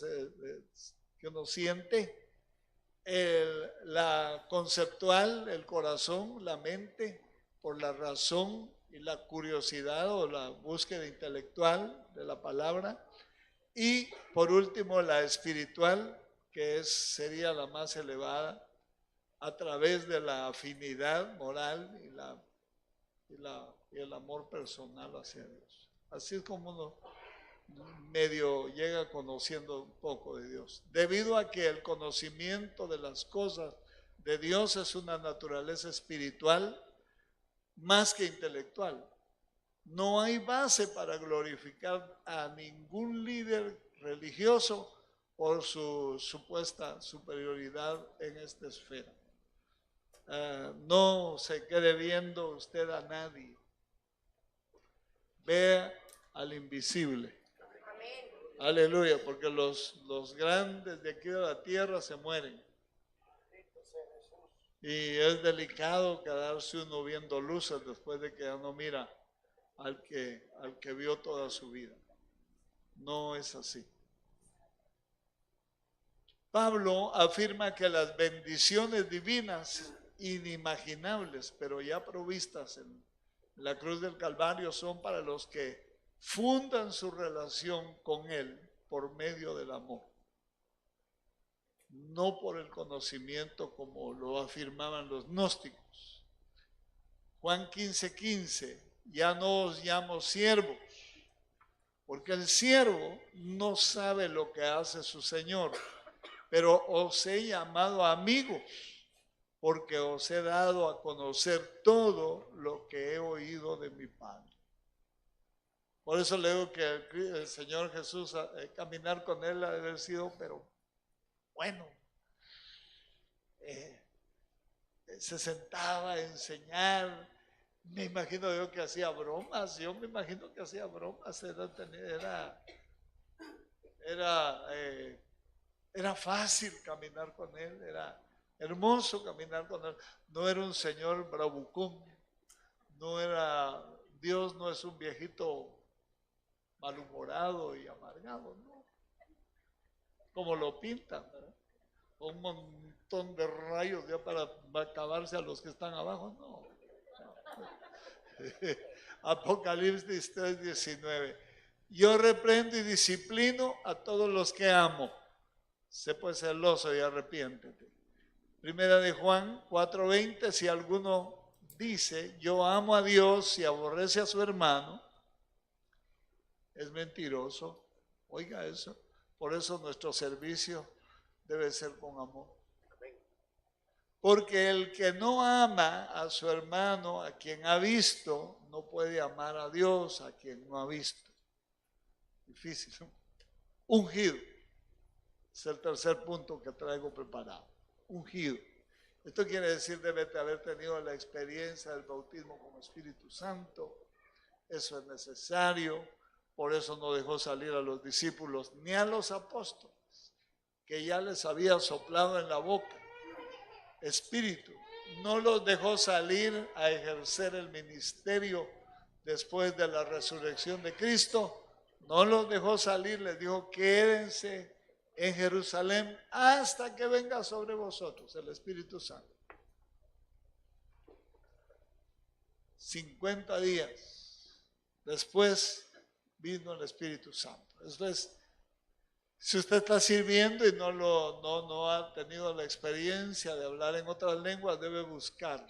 que uno siente, la conceptual, el corazón, la mente, por la razón y la curiosidad o la búsqueda intelectual de la palabra, y por último la espiritual, que sería la más elevada, a través de la afinidad moral y el amor personal hacia Dios. Así es como uno medio llega conociendo un poco de Dios, debido a que el conocimiento de las cosas de Dios es una naturaleza espiritual más que intelectual. No hay base para glorificar a ningún líder religioso por su supuesta superioridad en esta esfera. No se quede viendo usted a nadie. Vea al invisible. Aleluya, porque los grandes de aquí de la tierra se mueren. Y es delicado quedarse uno viendo luces después de que ya no mira al que vio toda su vida. No es así. Pablo afirma que las bendiciones divinas inimaginables, pero ya provistas en la cruz del Calvario, son para los que fundan su relación con Él por medio del amor, no por el conocimiento como lo afirmaban los gnósticos. Juan 15:15, ya no os llamo siervos, porque el siervo no sabe lo que hace su Señor, pero os he llamado amigos, porque os he dado a conocer todo lo que he oído de mi Padre. Por eso le digo que el Señor Jesús, caminar con Él ha de haber sido, pero bueno, se sentaba a enseñar. Me imagino yo que hacía bromas, era fácil caminar con Él, era hermoso caminar con Él. No era un señor bravucón, Dios no es un viejito malhumorado y amargado, no, como lo pintan, ¿verdad? Con un montón de rayos ya para acabarse a los que están abajo, no. Apocalipsis 3:19, yo reprendo y disciplino a todos los que amo. Sé pues celoso y arrepiéntete. Primera de Juan 4:20, si alguno dice yo amo a Dios y aborrece a su hermano, es mentiroso. Oiga eso. Por eso nuestro servicio debe ser con amor. Porque el que no ama a su hermano, a quien ha visto, no puede amar a Dios, a quien no ha visto. Difícil, ¿no? Ungido. Es el tercer punto que traigo preparado. Ungido. Esto quiere decir debe haber tenido la experiencia del bautismo con Espíritu Santo. Eso es necesario. Por eso no dejó salir a los discípulos ni a los apóstoles, que ya les había soplado en la boca Espíritu. No los dejó salir a ejercer el ministerio después de la resurrección de Cristo. No los dejó salir, les dijo quédense en Jerusalén hasta que venga sobre vosotros el Espíritu Santo. 50 días Después vino el Espíritu Santo. Entonces, si usted está sirviendo y no ha tenido la experiencia de hablar en otras lenguas, debe buscar.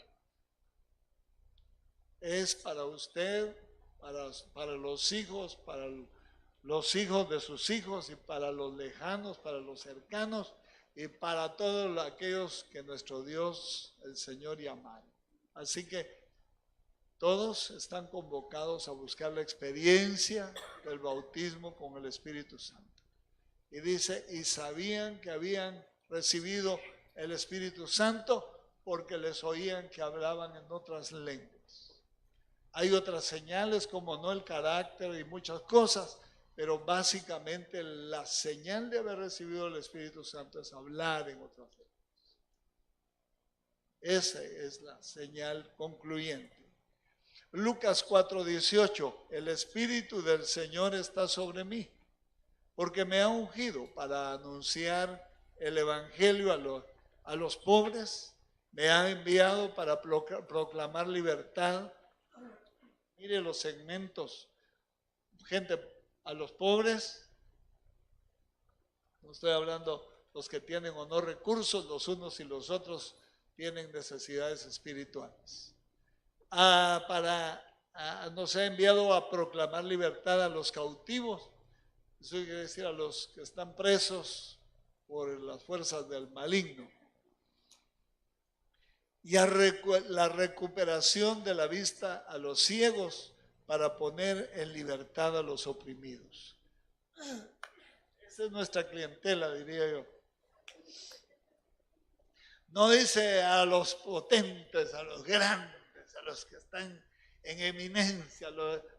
Es para usted, para los hijos, para los hijos de sus hijos y para los lejanos, para los cercanos y para todos aquellos que nuestro Dios, el Señor, llama. Así que todos están convocados a buscar la experiencia del bautismo con el Espíritu Santo. Y dice, y sabían que habían recibido el Espíritu Santo porque les oían que hablaban en otras lenguas. Hay otras señales como no el carácter y muchas cosas, pero básicamente la señal de haber recibido el Espíritu Santo es hablar en otras lenguas. Esa es la señal concluyente. Lucas 4:18, el Espíritu del Señor está sobre mí, porque me ha ungido para anunciar el Evangelio a los pobres, me ha enviado para proclamar libertad. Mire los segmentos, gente, a los pobres, no estoy hablando los que tienen o no recursos, los unos y los otros tienen necesidades espirituales. Nos ha enviado a proclamar libertad a los cautivos, eso quiere decir a los que están presos por las fuerzas del maligno, y a la recuperación de la vista a los ciegos para poner en libertad a los oprimidos. Esa es nuestra clientela, diría yo. No dice a los potentes, a los grandes, a los que están en eminencia.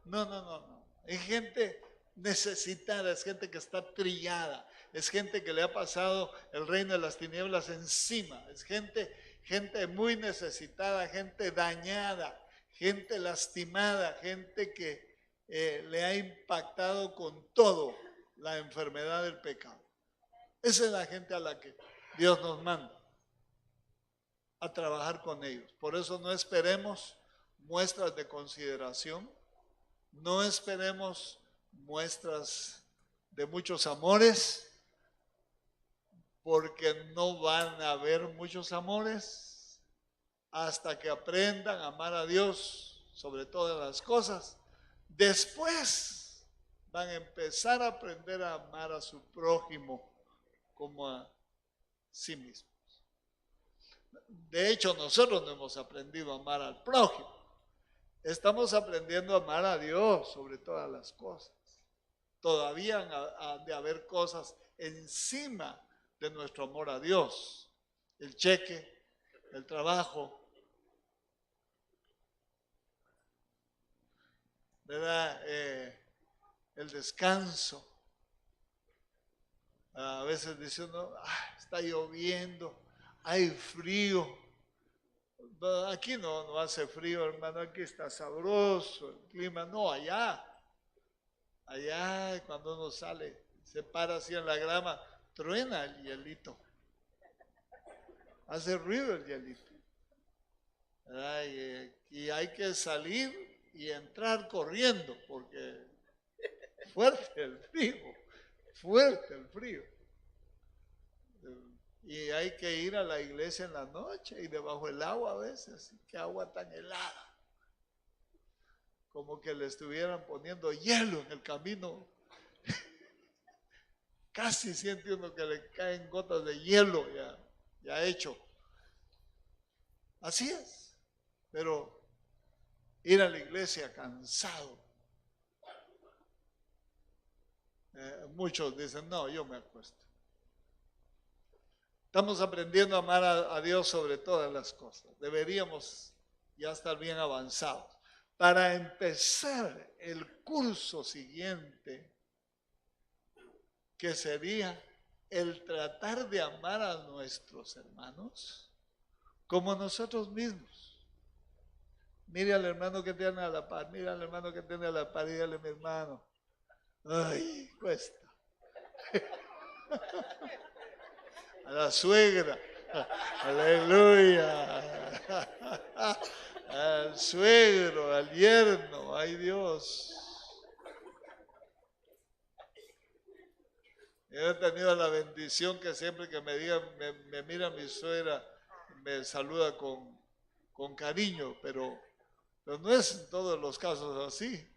No. Hay gente necesitada, es gente que está trillada, es gente que le ha pasado el reino de las tinieblas encima, es gente muy necesitada, gente dañada, gente lastimada, gente que le ha impactado con todo la enfermedad del pecado. Esa es la gente a la que Dios nos manda a trabajar con ellos. Por eso no esperemos muestras de consideración, no esperemos muestras de muchos amores, porque no van a haber muchos amores hasta que aprendan a amar a Dios sobre todas las cosas. Después van a empezar a aprender a amar a su prójimo como a sí mismos. De hecho, nosotros no hemos aprendido a amar al prójimo. Estamos aprendiendo a amar a Dios sobre todas las cosas. Todavía han de haber cosas encima de nuestro amor a Dios. El cheque, el trabajo, ¿verdad? El descanso. A veces dice uno, está lloviendo, hay frío. Aquí no hace frío, hermano, aquí está sabroso el clima. No, allá cuando uno sale, se para así en la grama, truena el hielito, hace ruido el hielito, y hay que salir y entrar corriendo porque fuerte el frío, y hay que ir a la iglesia en la noche y debajo del agua a veces, qué agua tan helada, como que le estuvieran poniendo hielo en el camino. Casi siente uno que le caen gotas de hielo ya hecho. Así es. Pero ir a la iglesia cansado. Muchos dicen, no, yo me acuesto. Estamos aprendiendo a amar a Dios sobre todas las cosas. Deberíamos ya estar bien avanzados. Para empezar el curso siguiente, que sería el tratar de amar a nuestros hermanos como nosotros mismos. Mire al hermano que tiene a la par, y dígale, mi hermano, ay, cuesta. A la suegra, aleluya, al suegro, al yerno, ay Dios. he tenido la bendición que siempre que me mira mi suegra, me saluda con cariño, pero no es en todos los casos así.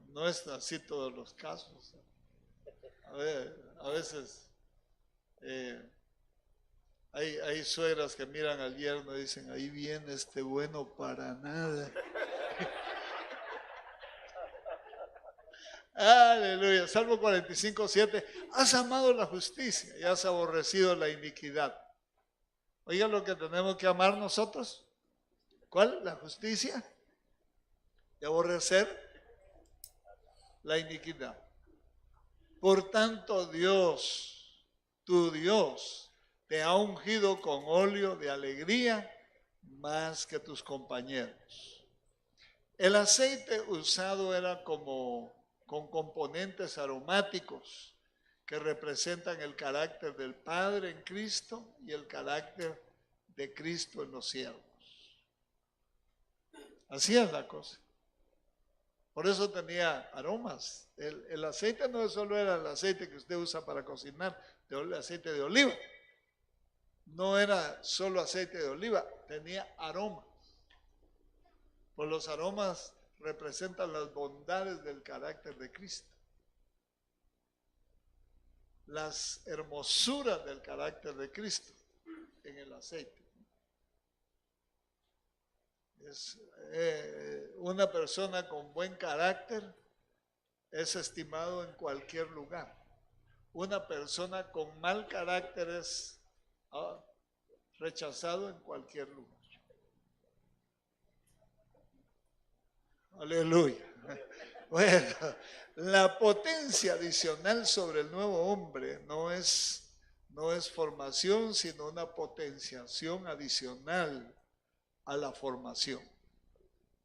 No es así todos los casos. A veces hay suegras que miran al yerno y dicen, ahí viene este bueno para nada. Aleluya. Salmo 45:7. Has amado la justicia y has aborrecido la iniquidad. Oigan lo que tenemos que amar nosotros. ¿Cuál? La justicia y aborrecer la iniquidad. Por tanto, Dios, tu Dios, te ha ungido con óleo de alegría más que tus compañeros. El aceite usado era con componentes aromáticos que representan el carácter del Padre en Cristo y el carácter de Cristo en los siervos. Así es la cosa. Por eso tenía aromas. El aceite no solo era el aceite que usted usa para cocinar, el aceite de oliva. No era solo aceite de oliva, tenía aromas. Pues los aromas representan las bondades del carácter de Cristo. Las hermosuras del carácter de Cristo en el aceite. Es, una persona con buen carácter es estimado en cualquier lugar. Una persona con mal carácter es rechazado en cualquier lugar. Aleluya. Bueno, la potencia adicional sobre el nuevo hombre no es formación, sino una potenciación adicional a la formación.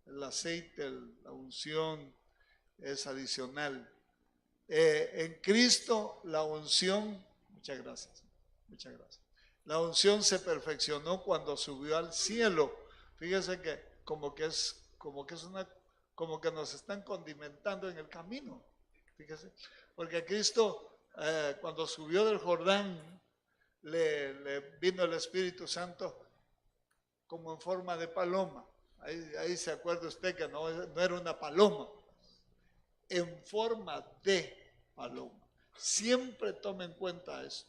El aceite, la unción es adicional. En Cristo la unción, muchas gracias. La unción se perfeccionó cuando subió al cielo. Fíjese que como que nos están condimentando en el camino. Fíjese, porque Cristo cuando subió del Jordán le vino el Espíritu Santo como en forma de paloma. Ahí se acuerda usted que no era una paloma, en forma de paloma. Siempre tome en cuenta eso.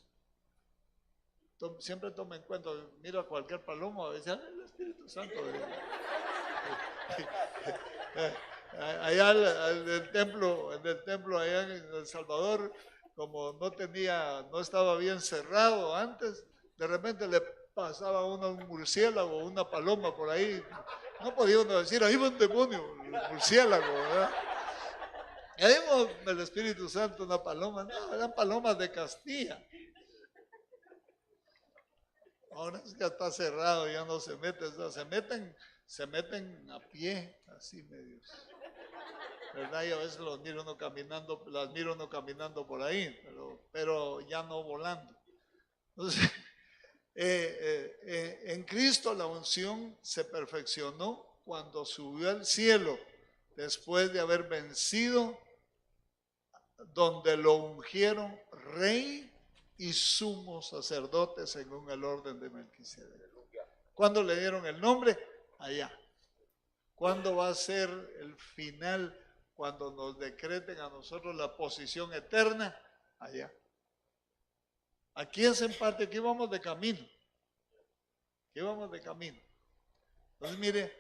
Siempre tome en cuenta, mira a cualquier paloma, dice, el Espíritu Santo. Allá en el templo allá en El Salvador, como no estaba bien cerrado antes, de repente le pasaba un murciélago o una paloma por ahí. No podía uno decir, ahí va un demonio, el murciélago, ¿verdad? Y ahí va el Espíritu Santo, una paloma. No, eran palomas de Castilla. Ahora es que está cerrado, ya no se mete, se meten a pie, así medios. ¿Verdad? Y a veces las miro uno caminando por ahí, pero ya no volando. Entonces, en Cristo la unción se perfeccionó cuando subió al cielo, después de haber vencido, donde lo ungieron rey y sumo sacerdote según el orden de Melquisedec. ¿Cuándo le dieron el nombre? Allá. ¿Cuándo va a ser el final? Cuando nos decreten a nosotros la posición eterna, allá. Aquí es en parte, aquí vamos de camino. Entonces mire,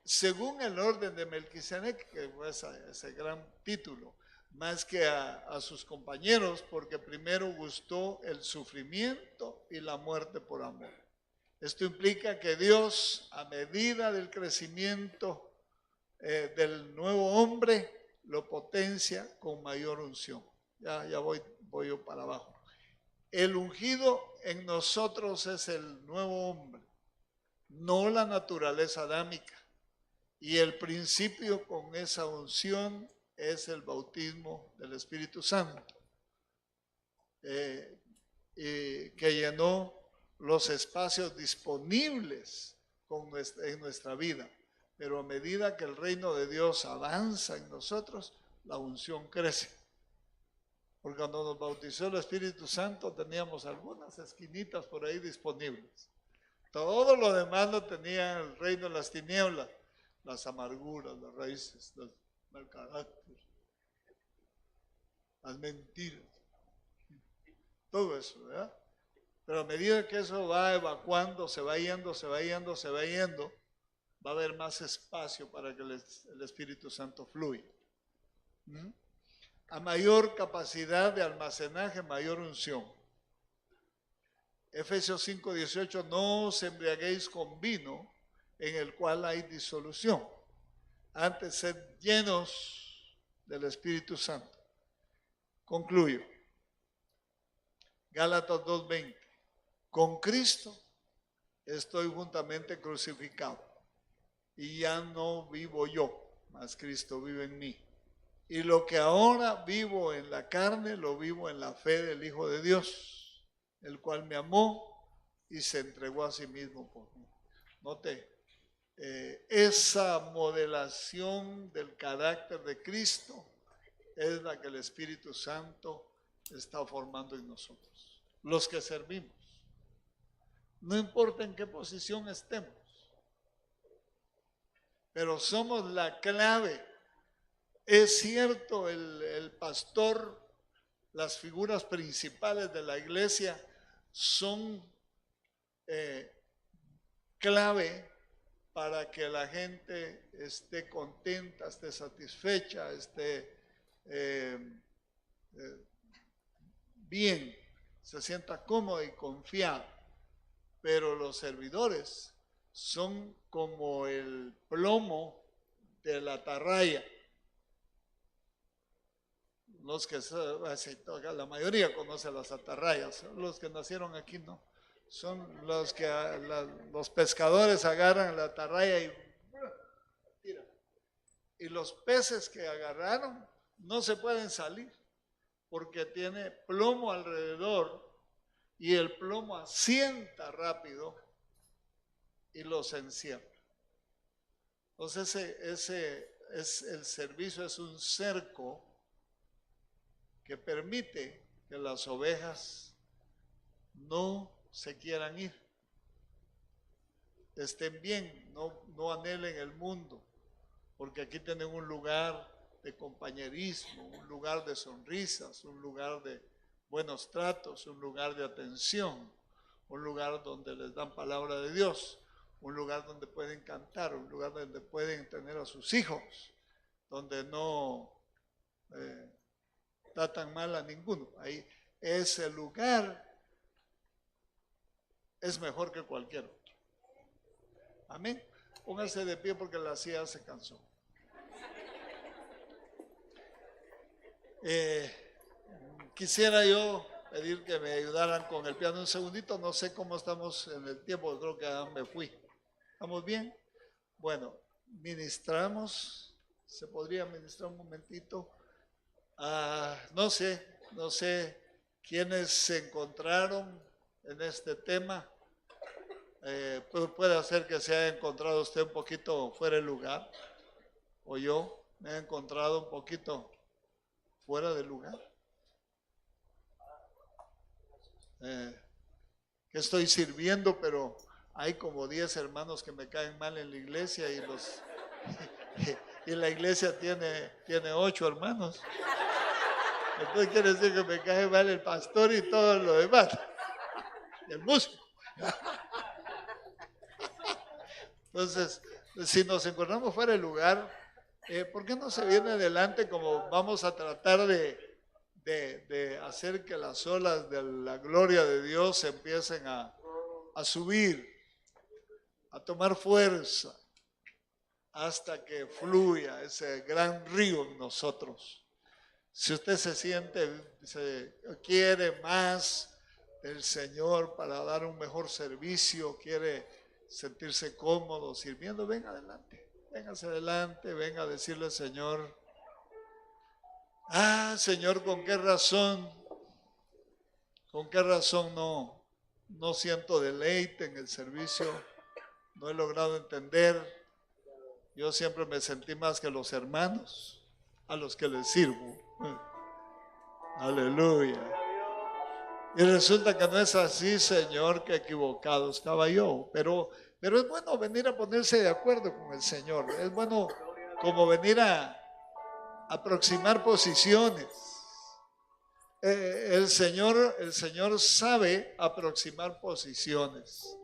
según el orden de Melquisedec, que fue ese gran título, más que a sus compañeros, porque primero gustó el sufrimiento y la muerte por amor. Esto implica que Dios, a medida del crecimiento del nuevo hombre, lo potencia con mayor unción. Ya voy yo para abajo. El ungido en nosotros es el nuevo hombre, no la naturaleza adámica. Y el principio con esa unción es el bautismo del Espíritu Santo, que llenó los espacios disponibles en nuestra vida. pero a medida que el reino de Dios avanza en nosotros, la unción crece. Porque cuando nos bautizó el Espíritu Santo teníamos algunas esquinitas por ahí disponibles. Todo lo demás lo tenía el reino de las tinieblas, las amarguras, las raíces, el mal carácter, las mentiras, todo eso, ¿verdad? Pero a medida que eso va evacuando, se va yendo, va a haber más espacio para que el Espíritu Santo fluya. A mayor capacidad de almacenaje, mayor unción. Efesios 5:18, no os embriaguéis con vino en el cual hay disolución. Antes, sed llenos del Espíritu Santo. Concluyo. Gálatas 2:20. Con Cristo estoy juntamente crucificado. Y ya no vivo yo, mas Cristo vive en mí. Y lo que ahora vivo en la carne, lo vivo en la fe del Hijo de Dios, el cual me amó y se entregó a sí mismo por mí. Note, esa modelación del carácter de Cristo es la que el Espíritu Santo está formando en nosotros, los que servimos. No importa en qué posición estemos, pero somos la clave. Es cierto, el pastor, las figuras principales de la iglesia son clave para que la gente esté contenta, esté satisfecha, esté bien, se sienta cómodo y confiado. Pero los servidores son como el plomo de la atarraya. Los que, la mayoría conoce las atarrayas, los que nacieron aquí no. Son los que los pescadores agarran la atarraya y tiran. Y los peces que agarraron no se pueden salir porque tiene plomo alrededor y el plomo asienta rápido y los encierra. Entonces el servicio es un cerco que permite que las ovejas no se quieran ir, estén bien, no anhelen el mundo, porque aquí tienen un lugar de compañerismo, un lugar de sonrisas, un lugar de buenos tratos, un lugar de atención, un lugar donde les dan palabra de Dios, un lugar donde pueden cantar, un lugar donde pueden tener a sus hijos, donde no tratan mal a ninguno. Ahí ese lugar es mejor que cualquier otro. Amén. Pónganse de pie porque la silla se cansó. Quisiera yo pedir que me ayudaran con el piano un segundito. No sé cómo estamos en el tiempo, creo que ya me fui. ¿Estamos bien? Bueno, ministramos. ¿Se podría ministrar un momentito? No sé quiénes se encontraron en este tema. Puede ser que se haya encontrado usted un poquito fuera de lugar, o yo me he encontrado un poquito fuera de lugar. Que estoy sirviendo, pero hay como 10 hermanos que me caen mal en la iglesia y la iglesia tiene 8 hermanos. Entonces quiere decir que me cae mal el pastor y todo lo demás, y el músico. Entonces, si nos encontramos fuera del lugar, ¿por qué no se viene adelante como vamos a tratar de hacer que las olas de la gloria de Dios empiecen a subir, a tomar fuerza, hasta que fluya ese gran río en nosotros? Si usted quiere más del Señor para dar un mejor servicio, quiere sentirse cómodo sirviendo, venga adelante, véngase adelante, venga a decirle al Señor, Señor, ¿con qué razón no siento deleite en el servicio? No he logrado entender yo siempre me sentí más que los hermanos a los que les sirvo. Aleluya. Y resulta que no es así, Señor, que equivocado estaba yo. Pero es bueno venir a ponerse de acuerdo con el Señor. Es bueno como venir a aproximar posiciones. El Señor sabe aproximar posiciones.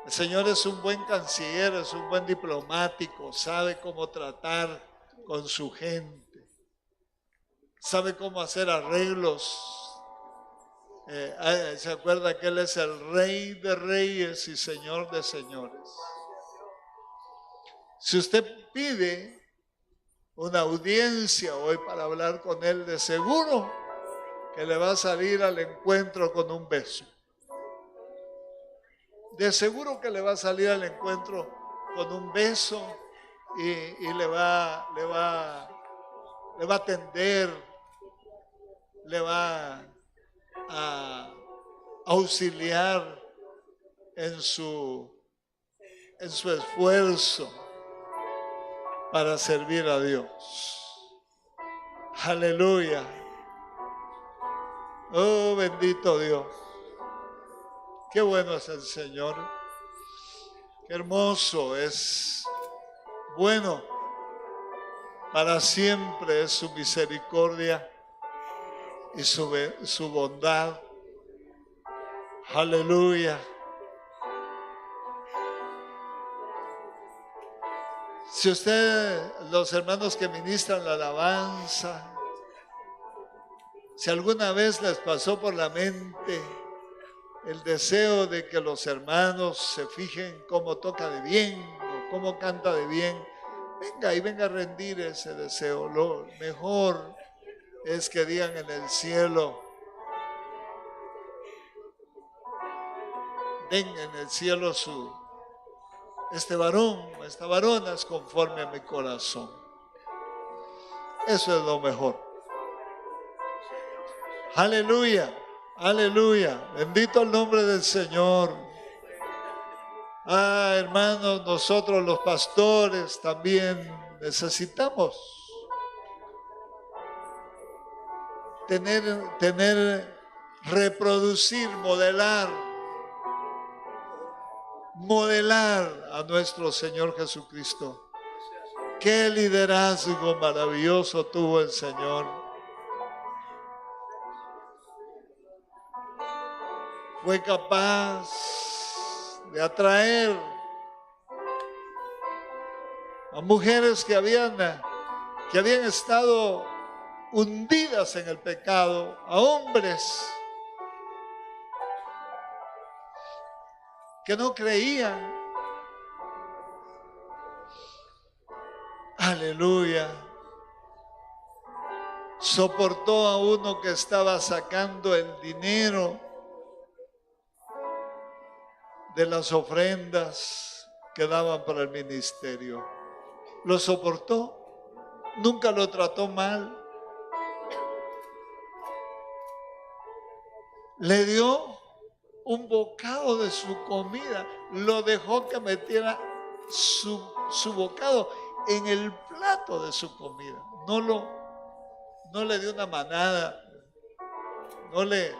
El Señor es un buen canciller, es un buen diplomático, sabe cómo tratar con su gente, sabe cómo hacer arreglos. ¿Se acuerda que Él es el Rey de Reyes y Señor de Señores? Si usted pide una audiencia hoy para hablar con Él, de seguro que le va a salir al encuentro con un beso. De seguro que le va a salir al encuentro con un beso y le va a atender, le va a auxiliar en su esfuerzo para servir a Dios. Aleluya. Oh, bendito Dios. Qué bueno es el Señor. Qué hermoso es. Bueno, para siempre es su misericordia y su bondad. Aleluya. Si usted, los hermanos que ministran la alabanza, si alguna vez les pasó por la mente el deseo de que los hermanos se fijen cómo toca de bien o cómo canta de bien, venga a rendir ese deseo. Lo mejor es que digan en el cielo, den en el cielo este varón, esta varona es conforme a mi corazón. Eso es lo mejor. Aleluya, aleluya, bendito el nombre del Señor. Hermanos, nosotros los pastores también necesitamos reproducir, modelar a nuestro Señor Jesucristo. Qué liderazgo maravilloso tuvo el Señor. Fue capaz de atraer a mujeres que habían estado hundidas en el pecado, a hombres que no creían. Aleluya. Soportó a uno que estaba sacando el dinero de las ofrendas que daban para el ministerio. Lo soportó, nunca lo trató mal. Le dio un bocado de su comida, lo dejó que metiera su bocado en el plato de su comida. No le dio una manada, no le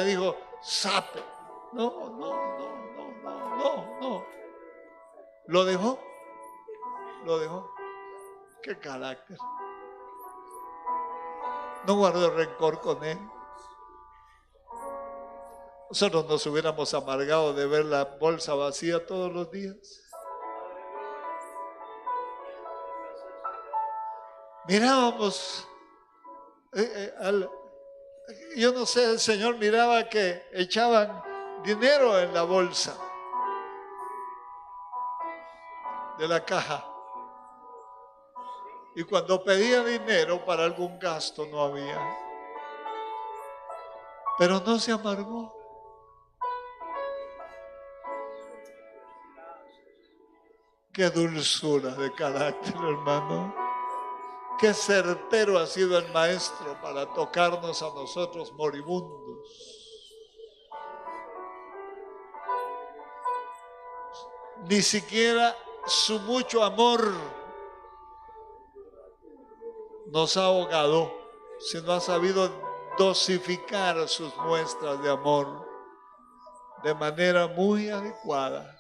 dijo sape. No. Lo dejó. Qué carácter. No guardó rencor con él. Nosotros nos hubiéramos amargado de ver la bolsa vacía todos los días. Mirábamos, yo no sé, el Señor miraba que echaban dinero en la bolsa de la caja. Y cuando pedía dinero para algún gasto no había. Pero no se amargó. Qué dulzura de carácter, hermano. Qué certero ha sido el Maestro para tocarnos a nosotros moribundos. Ni siquiera su mucho amor nos ha ahogado, si no ha sabido dosificar sus muestras de amor de manera muy adecuada.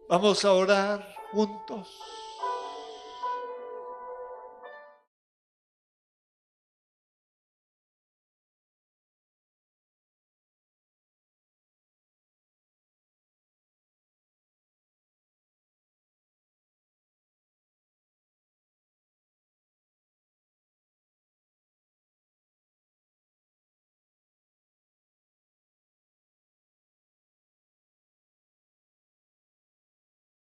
Vamos a orar juntos.